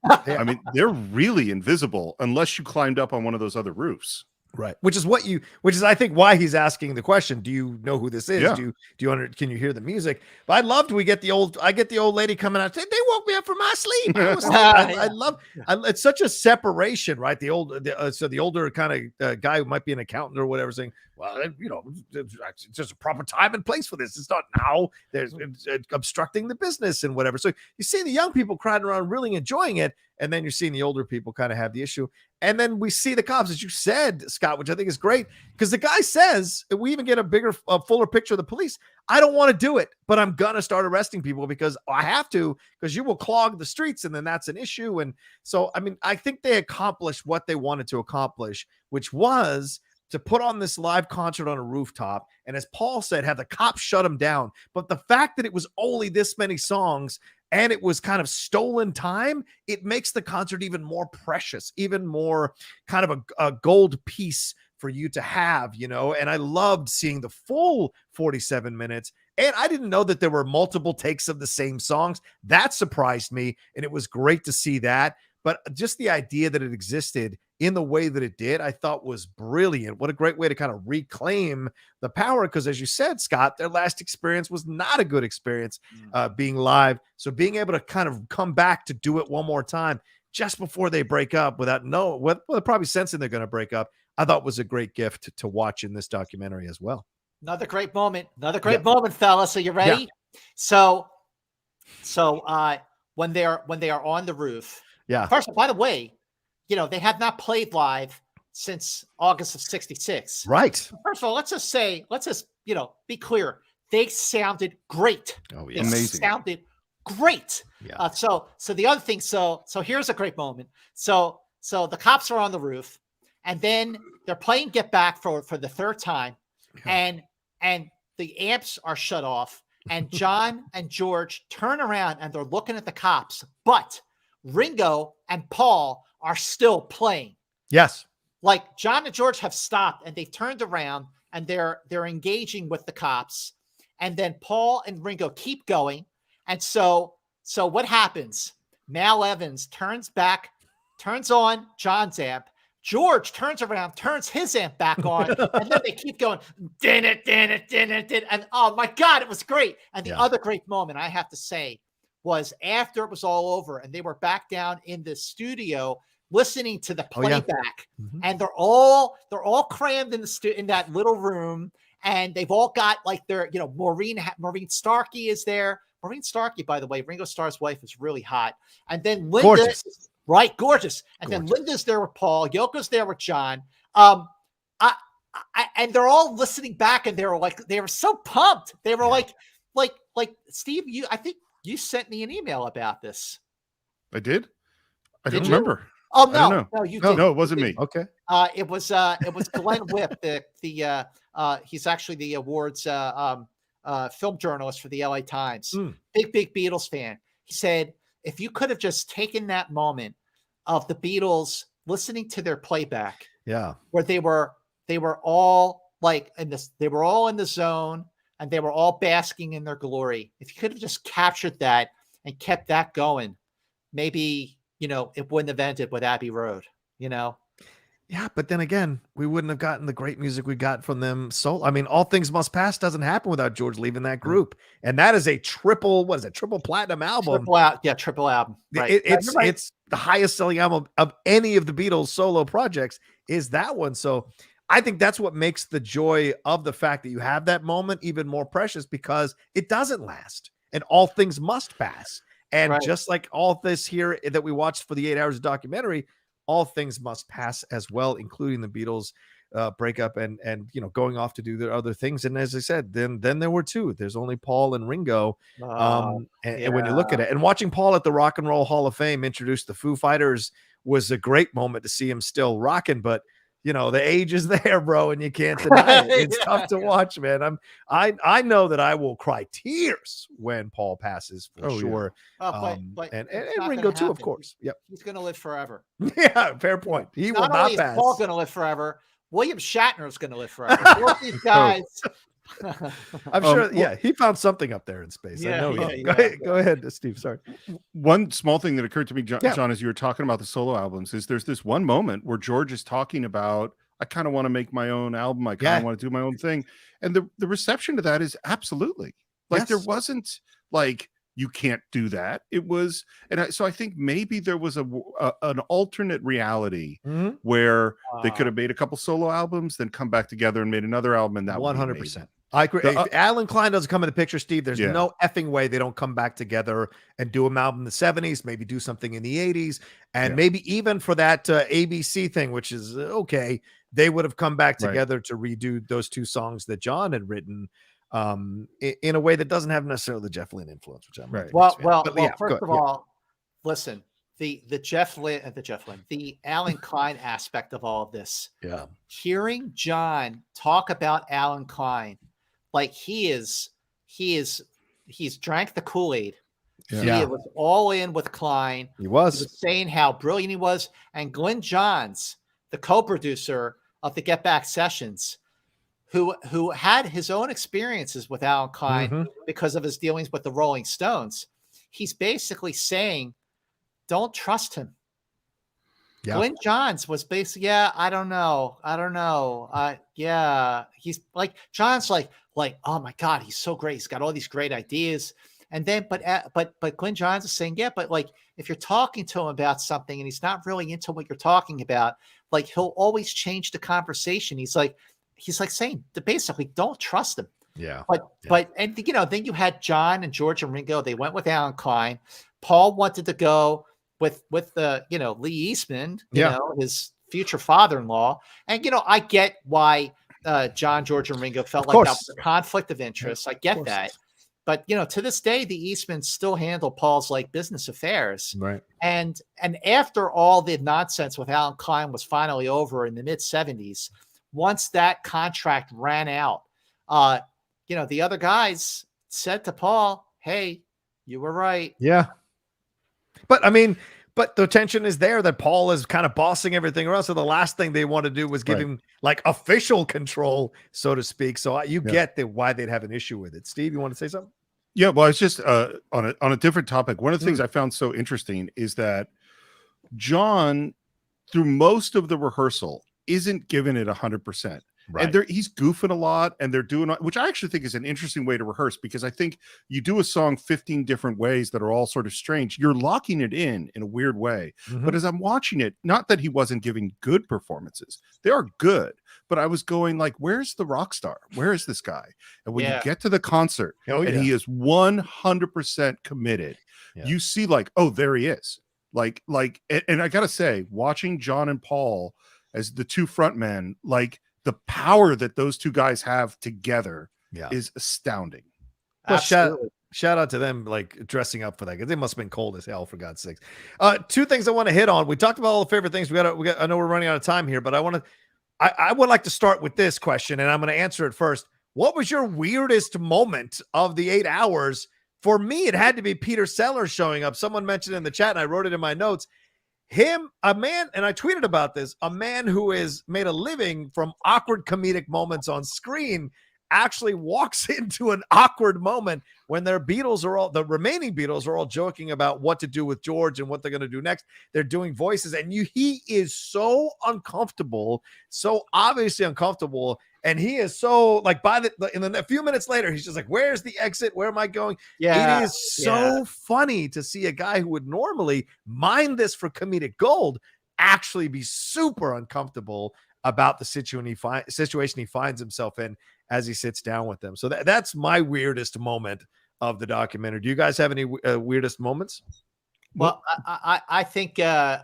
I mean, they're really invisible unless you climbed up on one of those other roofs. Right. Which is I think why he's asking the question. Do you know who this is? Yeah. Can you hear the music? But I loved, I get the old lady coming out. They woke me up from my sleep. I was I love, it's such a separation, right? So the older kind of guy who might be an accountant or whatever saying, well, it's just a proper time and place for this. It's not now. There's obstructing the business and whatever. So you see the young people crying around, really enjoying it. And then you're seeing the older people kind of have the issue. And then we see the cops, as you said, Scott, which I think is great, because the guy says, we even get a fuller picture of the police. I don't want to do it, but I'm going to start arresting people because I have to, because you will clog the streets and then that's an issue. And so, I mean, I think they accomplished what they wanted to accomplish, which was to put on this live concert on a rooftop. And as Paul said, have the cops shut them down. But the fact that it was only this many songs and it was kind of stolen time, it makes the concert even more precious, even more kind of a gold piece for you to have, and I loved seeing the full 47 minutes. And I didn't know that there were multiple takes of the same songs. That surprised me. And it was great to see that. But just the idea that it existed in the way that it did, I thought was brilliant. What a great way to kind of reclaim the power. Because as you said, Scott, their last experience was not a good experience being live. So being able to kind of come back to do it one more time just before they break up without probably sensing they're going to break up, I thought was a great gift to watch in this documentary as well. Another great moment, moment, fellas. So you ready? Yeah. So when they are on the roof. Yeah. First, by the way, they have not played live since August of '66. Right. First of all, let's just be clear. They sounded great. Oh, yeah. Amazing. Sounded great. Yeah. So the other thing, so here's a great moment. So the cops are on the roof, and then they're playing Get Back for the third time, and the amps are shut off, and John and George turn around and they're looking at the cops, but Ringo and Paul are still playing. Yes. Like John and George have stopped and they've turned around and they're engaging with the cops. And then Paul and Ringo keep going. And so what happens? Mal Evans turns on John's amp. George turns around, turns his amp back on, and then they keep going, din it. And oh my God, it was great. And the other great moment I have to say was after it was all over and they were back down in the studio listening to the playback, and they're all crammed in that little room, and they've all got like their, Maureen Starkey is there. Maureen Starkey, by the way, Ringo Starr's wife, is really hot. And then Linda, gorgeous. And then Linda's there with Paul, Yoko's there with John. And they're all listening back, and they were so pumped. They were like Steve, I think you sent me an email about this. I did. I don't remember. Oh no, you didn't. No, it wasn't me. Okay. It was Glenn Whipp, he's actually the awards film journalist for the LA Times. Big Beatles fan. He said, if you could have just taken that moment of the Beatles listening to their playback, where they were all like they were all in the zone and they were all basking in their glory. If you could have just captured that and kept that going, maybe it wouldn't have ended with Abbey Road. Yeah, but then again, we wouldn't have gotten the great music we got from them. So, I mean, All Things Must Pass doesn't happen without George leaving that group. And that is a triple platinum album. Triple album. Right. It's the highest selling album of any of the Beatles solo projects is that one. So I think that's what makes the joy of the fact that you have that moment even more precious, because it doesn't last and all things must pass. And just like all this here that we watched for the 8 hours of documentary, all things must pass as well, including the Beatles breakup and going off to do their other things. And as I said, then there were two. There's only Paul and Ringo. And when you look at it, and watching Paul at the Rock and Roll Hall of Fame introduce the Foo Fighters was a great moment to see him still rocking. But the age is there, bro, and you can't deny it. It's tough to watch, man. I know that I will cry tears when Paul passes for sure. Yeah. And Ringo too, of course. Yep, he's gonna live forever. Yeah, fair point. He will not pass. Paul's gonna live forever. William Shatner is gonna live forever. Both these guys. I'm sure. He found something up there in space. I know. Go ahead, Steve. Sorry. One small thing that occurred to me, John, as you were talking about the solo albums, is there's this one moment where George is talking about I kind of want to make my own album. I kind of want to do my own thing. And the reception to that is absolutely like, there wasn't like, you can't do that. It was, so I think maybe there was an alternate reality where they could have made a couple solo albums, then come back together and made another album, and that 100%. I agree. If Alan Klein doesn't come in the picture, Steve, there's no effing way they don't come back together and do an album in the 70s, maybe do something in the 80s, and maybe even for that ABC thing, which is okay, they would have come back together to redo those 2 songs that John had written in a way that doesn't have necessarily the Jeff Lynne influence, which I'm really well, first of all, listen, the Alan Klein aspect of all of this. Yeah. Hearing John talk about Alan Klein, like he's drank the Kool-Aid. Yeah. He was all in with Klein. He was saying how brilliant he was. And Glenn Johns, the co-producer of the Get Back sessions, who had his own experiences with Alan Klein because of his dealings with the Rolling Stones. He's basically saying, don't trust him. Yeah. Glenn Johns was basically, I don't know. He's like, John's like, oh my God, he's so great. He's got all these great ideas. And then, but Glenn Johns is saying, but like, if you're talking to him about something and he's not really into what you're talking about, like, he'll always change the conversation. He's like saying, basically, don't trust him. Yeah. But then you had John and George and Ringo. They went with Alan Klein. Paul wanted to go with the Lee Eastman, his future father-in-law. And I get why John, George, and Ringo felt like that was a conflict of interest. I get that. But to this day, the Eastmans still handle Paul's like business affairs. Right. And after all the nonsense with Alan Klein was finally over in the mid-70s, once that contract ran out, the other guys said to Paul, hey, you were right. Yeah. But the tension is there that Paul is kind of bossing everything around. So the last thing they want to do was give him like official control, so to speak. So you get why they'd have an issue with it. Steve, you want to say something? Yeah, well, it's just on a different topic. One of the things I found so interesting is that John, through most of the rehearsal, isn't giving it 100%. Right. And he's goofing a lot, and they're doing, which I actually think is an interesting way to rehearse, because I think you do a song 15 different ways that are all sort of strange. You're locking it in a weird way. But as I'm watching it, not that he wasn't giving good performances, they are good, but I was going like, where's the rock star? Where is this guy? And when you get to the concert and he is 100% committed, you see like, oh, there he is. And I gotta say, watching John and Paul as the 2 frontmen, like, the power that those 2 guys have together is astounding. Well, shout out to them, like, dressing up for that, because it must have been cold as hell, for God's sakes. 2 things I want to hit on. We talked about all the favorite things. We got. I know we're running out of time here, but I would like to start with this question, and I'm going to answer it first. What was your weirdest moment of the 8 hours? For me, it had to be Peter Sellers showing up. Someone mentioned in the chat, and I wrote it in my notes. A man, and I tweeted about this, a man who is made a living from awkward comedic moments on screen actually walks into an awkward moment when the remaining Beatles are all joking about what to do with George and what they're going to do next. They're doing voices, and he is so uncomfortable, so obviously uncomfortable. And he is so like a few minutes later, he's just like, where's the exit? Where am I going? Yeah. It is so funny to see a guy who would normally mind this for comedic gold actually be super uncomfortable about the situation he finds himself in as he sits down with them. So that's my weirdest moment of the documentary. Do you guys have any weirdest moments? Well, I think, I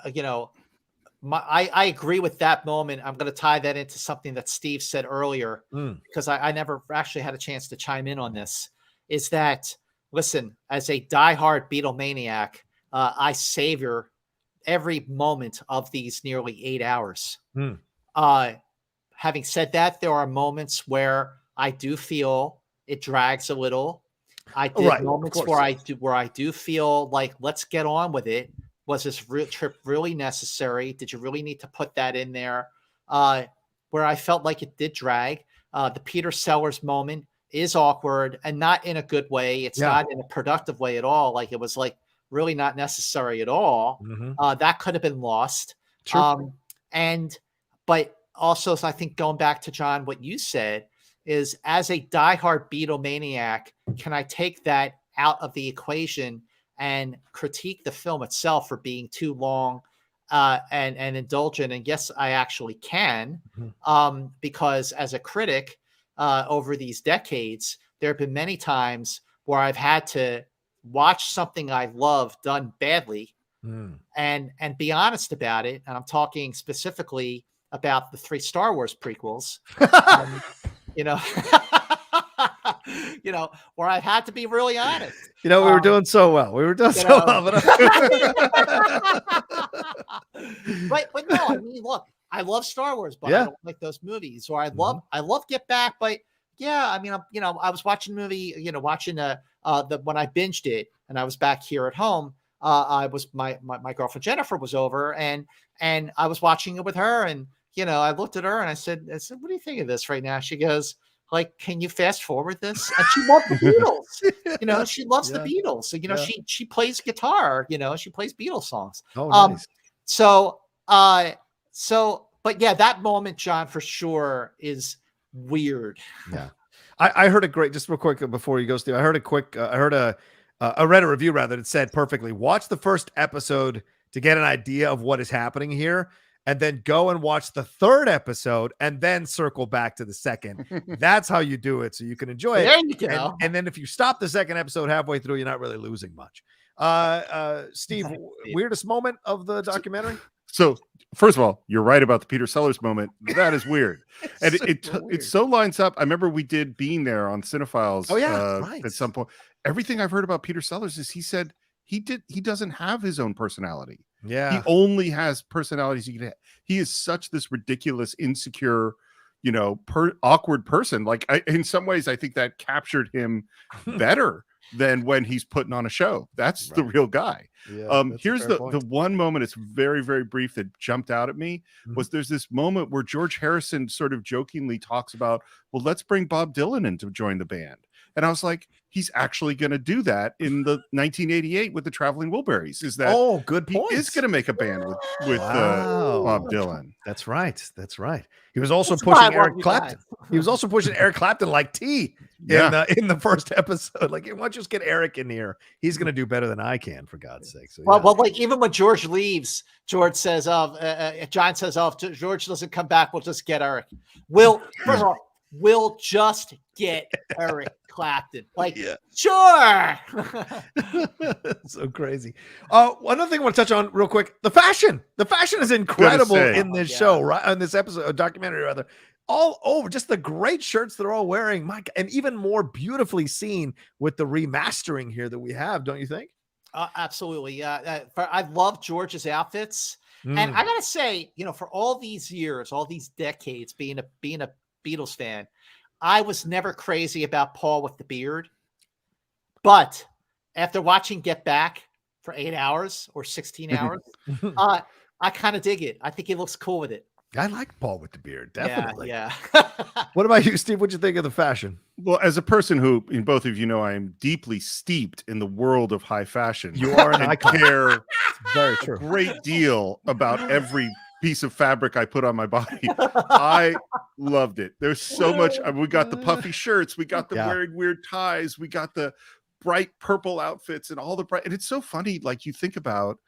agree with that moment. I'm going to tie that into something that Steve said earlier, because I never actually had a chance to chime in on this, is that, listen, as a diehard Beatlemaniac, I savor every moment of these nearly 8 hours. Having said that, there are moments where I do feel it drags a little. I did moments where I do feel like, let's get on with it. Was this trip really necessary? Did you really need to put that in there? Where I felt like it did drag. The Peter Sellers moment is awkward, and not in a good way. It's not in a productive way at all. Like, it was like really not necessary at all. That could have been lost. But also, so I think going back to John, what you said is, as a diehard Beatlemaniac, can I take that out of the equation and critique the film itself for being too long and indulgent? And yes, I actually can, because as a critic over these decades, there have been many times where I've had to watch something I love done badly and be honest about it. And I'm talking specifically about the 3 Star Wars prequels. You know, where I had to be really honest. We were doing so well. We were doing so well. But no, I mean, look, I love Star Wars, but I don't like those movies. Or I love Get Back, but yeah, I mean, I was watching a movie, watching when I binged it, and I was back here at home. I was my girlfriend Jennifer was over, and I was watching it with her, and I looked at her and I said, what do you think of this right now? She goes, like, can you fast forward this? And she loved the Beatles. She loves the Beatles. So, she plays guitar, she plays Beatles songs. Oh, nice. But yeah, that moment, John, for sure is weird. Yeah. I heard a great, just real quick before you go, Steve, I read a review rather that said perfectly, watch the first episode to get an idea of what is happening here, and then go and watch the 3rd episode and then circle back to the 2nd. That's how you do it, so you can enjoy it. There you go. And then if you stop the 2nd episode halfway through, you're not really losing much. Steve, weirdest moment of the documentary? So first of all, you're right about the Peter Sellers moment. That is weird. And it so lines up. I remember we did Being There on CineFiles right. at some point. Everything I've heard about Peter Sellers is he said he doesn't have his own personality. Yeah. He only has personalities. He is such this ridiculous, insecure, awkward person. Like in some ways, I think that captured him better than when he's putting on a show. That's the real guy. Yeah, here's the one moment, it's very, very brief, that jumped out at me was there's this moment where George Harrison sort of jokingly talks about, well, let's bring Bob Dylan in to join the band. And I was like, he's actually going to do that in the 1988 with the Traveling Wilburys. Is that good point? He is going to make a band with Bob Dylan. That's right. He was also pushing Eric Clapton. He was also pushing Eric Clapton like tea in the first episode. Like, why don't you just get Eric in here? He's going to do better than I can, for God's sake. So, well, like even when George leaves, George says, John says, if George doesn't come back, we'll just get Eric. First of all, we'll just get Eric Clapton. Like, sure. So crazy. Another thing I want to touch on real quick, the fashion is incredible in this show, right? On this episode, a documentary rather, all over, just the great shirts they're all wearing, Mike, and even more beautifully seen with the remastering here that we have, don't you think? Absolutely. I love George's outfits. And I gotta say, for all these years, all these decades being a Beatles fan, I was never crazy about Paul with the beard, but after watching Get Back for 8 hours or 16 hours, I kind of dig it. I think he looks cool with it. I like Paul with the beard, definitely. Yeah. What about you, Steve? What'd you think of the fashion? Well, as a person who, in both of I am deeply steeped in the world of high fashion. You are an icon. Care very true. A great deal about every piece of fabric I put on my body. I loved it. There's so much. We got the puffy shirts, we got the wearing weird ties, we got the bright purple outfits, and all the bright. And it's so funny, like, you think about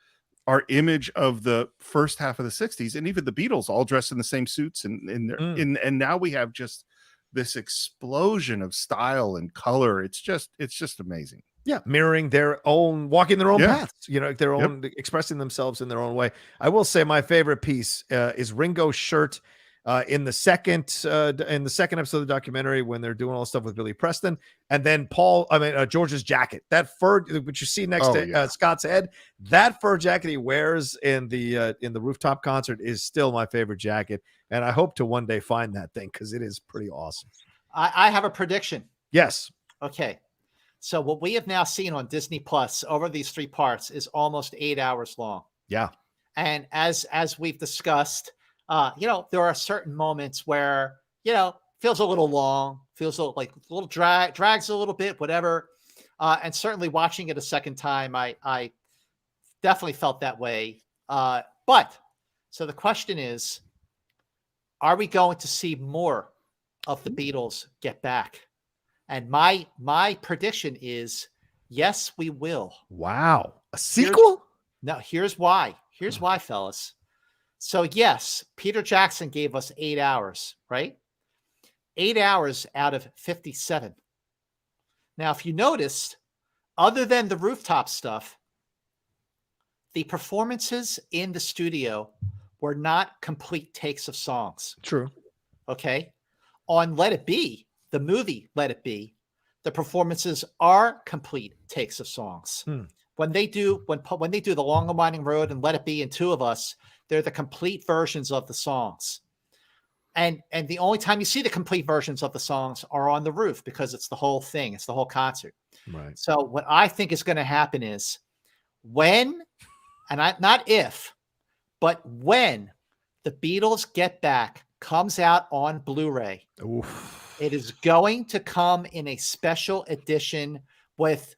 our image of the first half of the 60s, and even the Beatles all dressed in the same suits, and now we have just this explosion of style and color. It's just amazing. Yeah, mirroring their own, walking their own paths, their own, expressing themselves in their own way. I will say my favorite piece is Ringo's shirt in the second episode of the documentary when they're doing all the stuff with Billy Preston, and then George's jacket, that fur which you see next to Scott's head, that fur jacket he wears in the Rooftop concert is still my favorite jacket, and I hope to one day find that thing because it is pretty awesome. I have a prediction. Yes. Okay. So what we have now seen on Disney Plus over these 3 parts is almost 8 hours long. Yeah. And as we've discussed, there are certain moments where, feels a little long, feels a little drags a little bit, whatever. And certainly watching it a second time, I definitely felt that way. But so the question is, are we going to see more of the Beatles get back? And my prediction is yes, we will. Wow. A sequel? Here's why. Here's why, fellas. So yes, Peter Jackson gave us 8 hours, right? 8 hours out of 57. Now, if you noticed, other than the Rooftop stuff, the performances in the studio were not complete takes of songs. True. Okay. On Let It Be, the movie Let It Be, the performances are complete takes of songs. When they do The Long and Winding Road and Let It Be and Two of Us, they're the complete versions of the songs. And the only time you see the complete versions of the songs are on the roof because it's the whole thing. It's the whole concert. Right. So what I think is going to happen is when, not if, but when the Beatles Get Back comes out on Blu-ray, it is going to come in a special edition with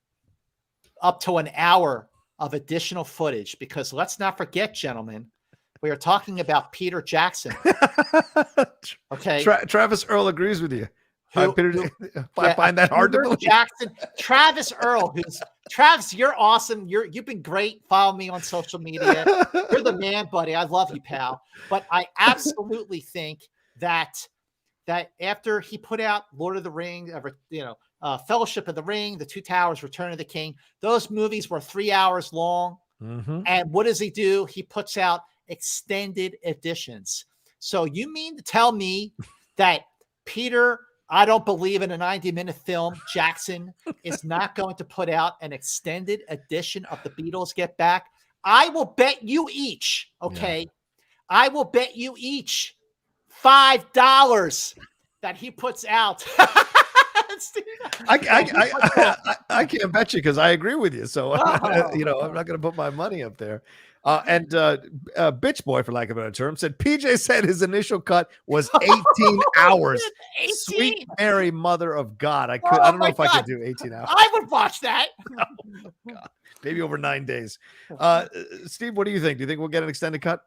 up to an hour of additional footage, because let's not forget, gentlemen, we are talking about Peter Jackson. Okay. Travis Earl agrees with you. I find that hard to believe. Travis Earl, Travis, you're awesome. You've been great. Follow me on social media. You're the man, buddy. I love you, pal. But I absolutely think that after he put out Lord of the Rings, Fellowship of the Ring, The Two Towers, Return of the King, those movies were 3 hours long. And what does he do? He puts out extended editions. So you mean to tell me that Peter, I don't believe in a 90-minute film, Jackson is not going to put out an extended edition of the Beatles Get Back? I will bet you each, okay? Yeah. I will bet you each $5 that he puts out. I can't bet you because I agree with you. So, I'm not going to put my money up there. And Bitch Boy, for lack of a better term, said PJ said his initial cut was 18 hours. 18? Sweet Mary, Mother of God. I don't know if I could do 18 hours. I would watch that. Oh, God. Maybe over 9 days. Steve, what do you think? Do you think we'll get an extended cut?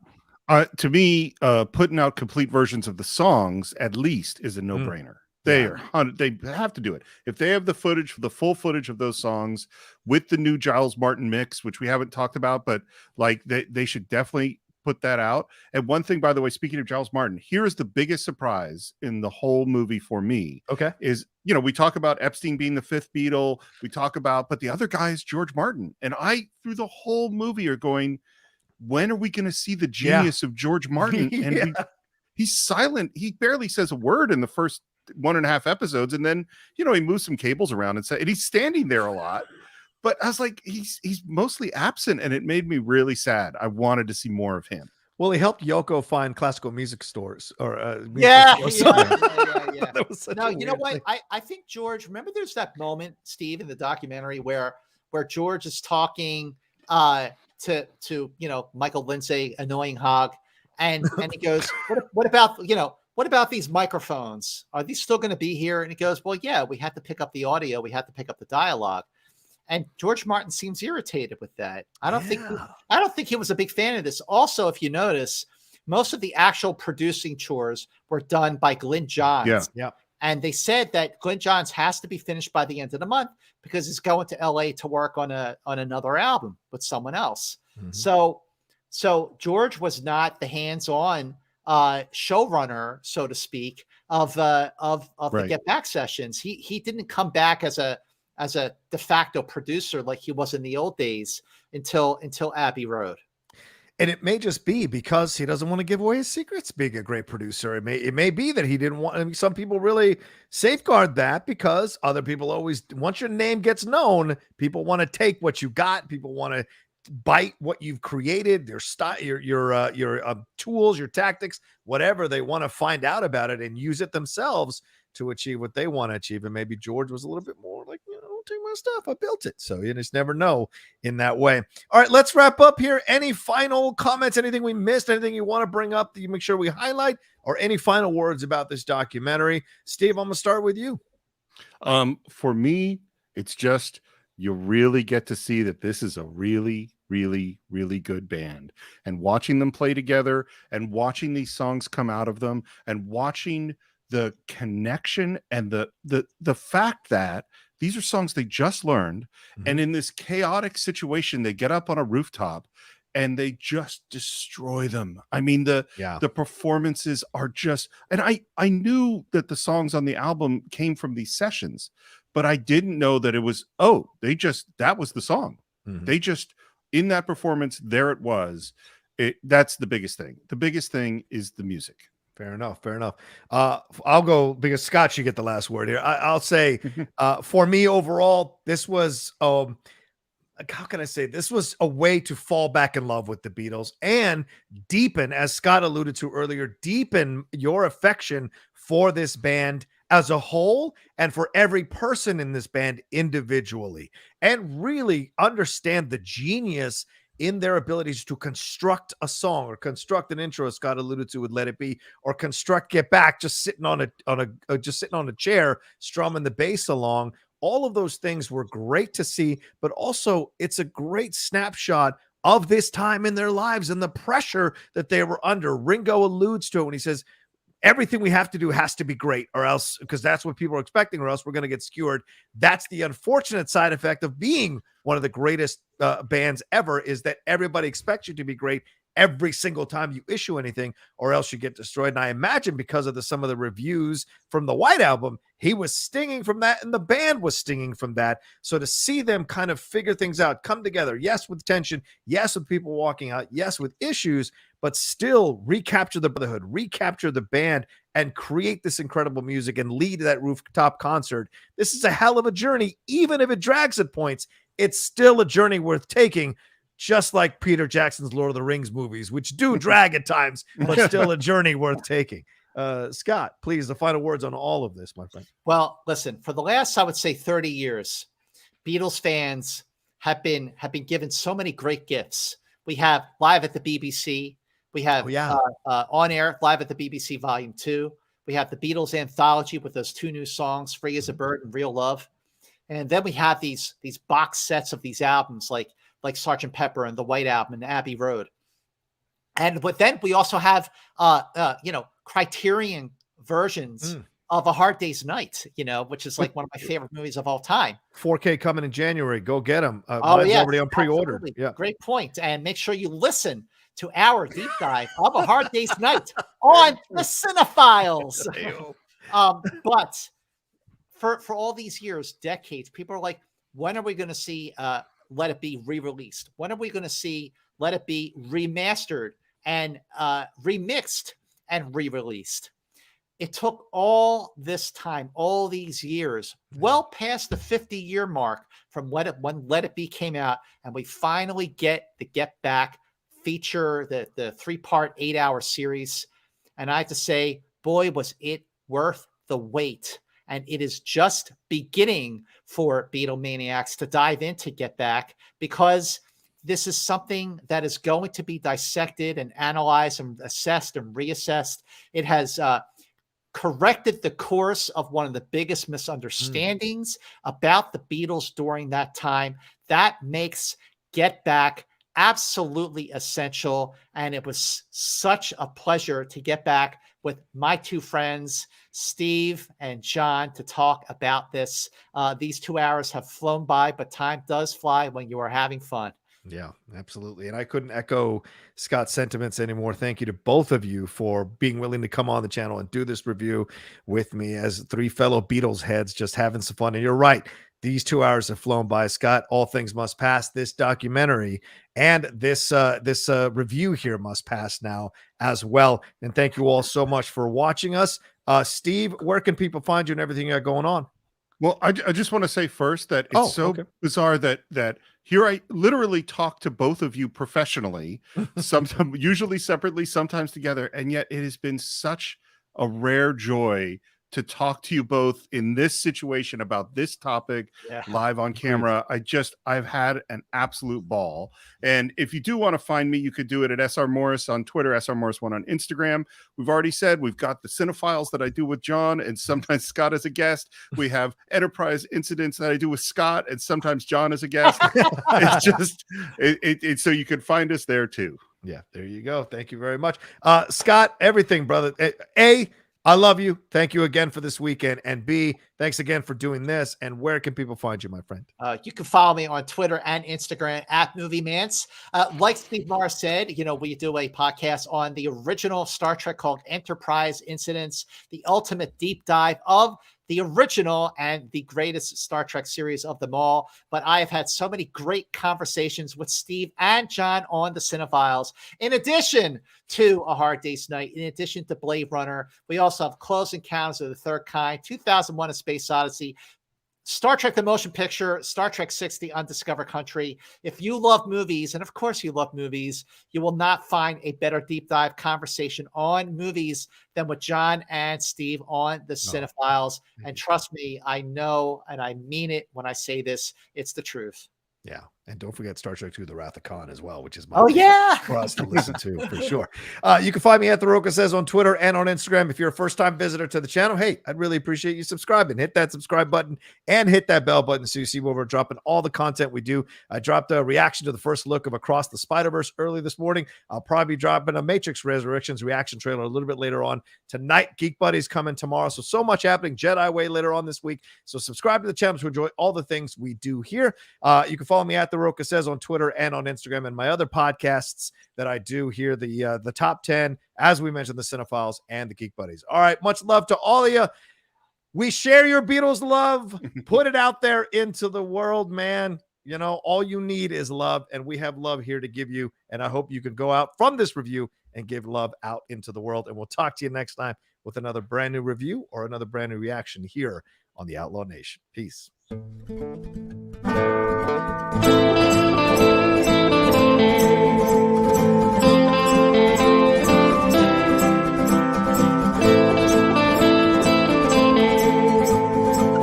To me, putting out complete versions of the songs at least is a no-brainer. They have to do it. If they have the footage, the full footage of those songs with the new Giles Martin mix, which we haven't talked about, but like they should definitely put that out. And one thing, by the way, speaking of Giles Martin, here is the biggest surprise in the whole movie for me. Okay. Is, we talk about Epstein being the fifth Beatle. We talk about, but the other guy is George Martin. And I, through the whole movie, are going, when are we going to see the genius of George Martin? And he's silent. He barely says a word in the first 1.5 episodes, and then he moves some cables around and he's standing there a lot. But I was like, he's mostly absent, and it made me really sad. I wanted to see more of him. Well, he helped Yoko find classical music stores or yeah. No, you know what? I think George. Remember, there's that moment, Steve, in the documentary where George is talking to Michael Lindsay, annoying hog, and he goes, what about these microphones? Are these still going to be here? And he goes, well, yeah, we had to pick up the audio. We had to pick up the dialogue. And George Martin seems irritated with that. I don't think he was a big fan of this. Also, if you notice, most of the actual producing chores were done by Glenn Johns. Yeah. And they said that Glenn Johns has to be finished by the end of the month because he's going to LA to work on another album with someone else. So George was not the hands-on showrunner, so to speak, of the Get Back sessions. He didn't come back as a de facto producer like he was in the old days until Abbey Road. And it may just be because he doesn't want to give away his secrets being a great producer. It may be that he didn't want. I mean, some people really safeguard that because other people always, once your name gets known, people want to take what you got. People want to bite what you've created, your style, your tools, your tactics, whatever. They want to find out about it and use it themselves to achieve what they want to achieve. And maybe George was a little bit more like, don't take my stuff, I built it. So you just never know in that way. All right, let's wrap up here. Any final comments, anything we missed, anything you want to bring up that you make sure we highlight, or any final words about this documentary? Steve, I'm gonna start with you. For me, it's just, you really get to see that this is a really, really, really good band. And watching them play together and watching these songs come out of them and watching the connection and the fact that these are songs they just learned, and in this chaotic situation, they get up on a rooftop and they just destroy them. I mean, the performances are just, and I knew that the songs on the album came from these sessions, but I didn't know that it was, that was the song. They just, in that performance, there it was. That's the biggest thing. The biggest thing is the music. Fair enough. Fair enough. I'll go because Scott, you get the last word here. I'll say, for me overall, this was, how can I say, this was a way to fall back in love with the Beatles and deepen, as Scott alluded to earlier, deepen your affection for this band as a whole and for every person in this band individually, and really understand the genius in their abilities to construct a song or construct an intro, as Scott alluded to with Let It Be, or construct Get Back, just sitting on a chair, strumming the bass along. All of those things were great to see, but also it's a great snapshot of this time in their lives and the pressure that they were under. Ringo alludes to it when he says, everything we have to do has to be great, or else, because that's what people are expecting, or else we're going to get skewered. That's the unfortunate side effect of being one of the greatest bands ever, is that everybody expects you to be great every single time you issue anything, or else you get destroyed. And I imagine because of some of the reviews from the White Album, he was stinging from that, and the band was stinging from that. So to see them kind of figure things out, come together, yes, with tension, yes, with people walking out, yes, with issues, but still recapture the brotherhood, recapture the band, and create this incredible music and lead that rooftop concert. This is a hell of a journey. Even if it drags at points, it's still a journey worth taking, just like Peter Jackson's Lord of the Rings movies, which do drag at times, but still a journey worth taking. Scott, please, the final words on all of this, my friend. Well, listen, for the last, I would say 30 years, Beatles fans have been given so many great gifts. We have Live at the BBC. We have On Air, Live at the BBC Volume 2. We have the Beatles anthology with those 2 new songs, Free as a Bird and Real Love. And then we have these box sets of these albums like Sgt. Pepper and the White Album and Abbey Road. But then we also have, Criterion versions of A Hard Day's Night, which is like one of my favorite movies of all time. 4K coming in January. Go get them. Already on pre-order. Absolutely. Yeah. Great point. And make sure you listen to our deep dive of A Hard Day's Night on the CineFiles. But for all these years, decades, people are like, when are we going to see Let It Be re-released? When are we going to see Let It Be remastered and remixed and re-released? It took all this time, all these years, well past the 50-year mark from when Let It Be came out, and we finally get the Get Back feature, the 3-part 8-hour series. And I have to say, boy, was it worth the wait. And it is just beginning for Beatlemaniacs to dive into Get Back, because this is something that is going to be dissected and analyzed and assessed and reassessed. It has corrected the course of one of the biggest misunderstandings about the Beatles during that time. That makes Get Back absolutely essential. And it was such a pleasure to get back with my 2 friends, Steve and John, to talk about this. These 2 hours have flown by, but time does fly when you are having fun. Yeah, absolutely. And I couldn't echo Scott's sentiments anymore. Thank you to both of you for being willing to come on the channel and do this review with me as 3 fellow Beatles heads, just having some fun. And you're right. These 2 hours have flown by, Scott. All things must pass. This documentary and this review here must pass now as well. And thank you all so much for watching us. Steve, where can people find you and everything you got going on? Well, I just want to say first that it's bizarre that here I literally talk to both of you professionally, sometimes usually separately, sometimes together, and yet it has been such a rare joy to talk to you both in this situation about this topic live on camera. I've had an absolute ball. And if you do want to find me, you could do it at SR Morris on Twitter, SR Morris1 on Instagram. We've already said we've got the CineFiles that I do with John and sometimes Scott as a guest. We have Enterprise Incidents that I do with Scott and sometimes John as a guest. It's just, so you can find us there too. Yeah, there you go. Thank you very much. Scott, everything, brother. I love you. Thank you again for this weekend. And B, thanks again for doing this. And where can people find you, my friend? You can follow me on Twitter and Instagram at Movie Mantz. Like Steve Morris said, we do a podcast on the original Star Trek called Enterprise Incidents, the ultimate deep dive of the original and the greatest Star Trek series of them all. But I have had so many great conversations with Steve and John on the CineFiles. In addition to A Hard Day's Night, in addition to Blade Runner, we also have Close Encounters of the Third Kind, 2001: A Space Odyssey, Star Trek the Motion Picture, Star Trek 6, The Undiscovered Country. If you love movies, and of course you love movies, you will not find a better deep dive conversation on movies than with John and Steve on the CineFiles. And trust me, I know, and I mean it when I say this, it's the truth. Yeah. And don't forget Star Trek II, The Wrath of Khan as well, which is for us to listen to for sure. You can find me at The Rocha Says on Twitter and on Instagram. If you're a first-time visitor to the channel, hey, I'd really appreciate you subscribing. Hit that subscribe button and hit that bell button so you see where we're dropping all the content we do. I dropped a reaction to the first look of Across the Spider-Verse early this morning. I'll probably be dropping a Matrix Resurrections reaction trailer a little bit later on tonight. Geek Buddies coming tomorrow. So much happening. Jedi Way later on this week. So subscribe to the channel to enjoy all the things we do here. You can follow me at The Rocha Says on Twitter and on Instagram, and my other podcasts that I do here, the Top 10, as we mentioned, the CineFiles and the Geek Buddies. All right, much love to all of you. We share your Beatles love. Put it out there into the world, man. All you need is love, and we have love here to give you, and I hope you can go out from this review and give love out into the world, and we'll talk to you next time with another brand new review or another brand new reaction here on the Outlaw Nation. Peace.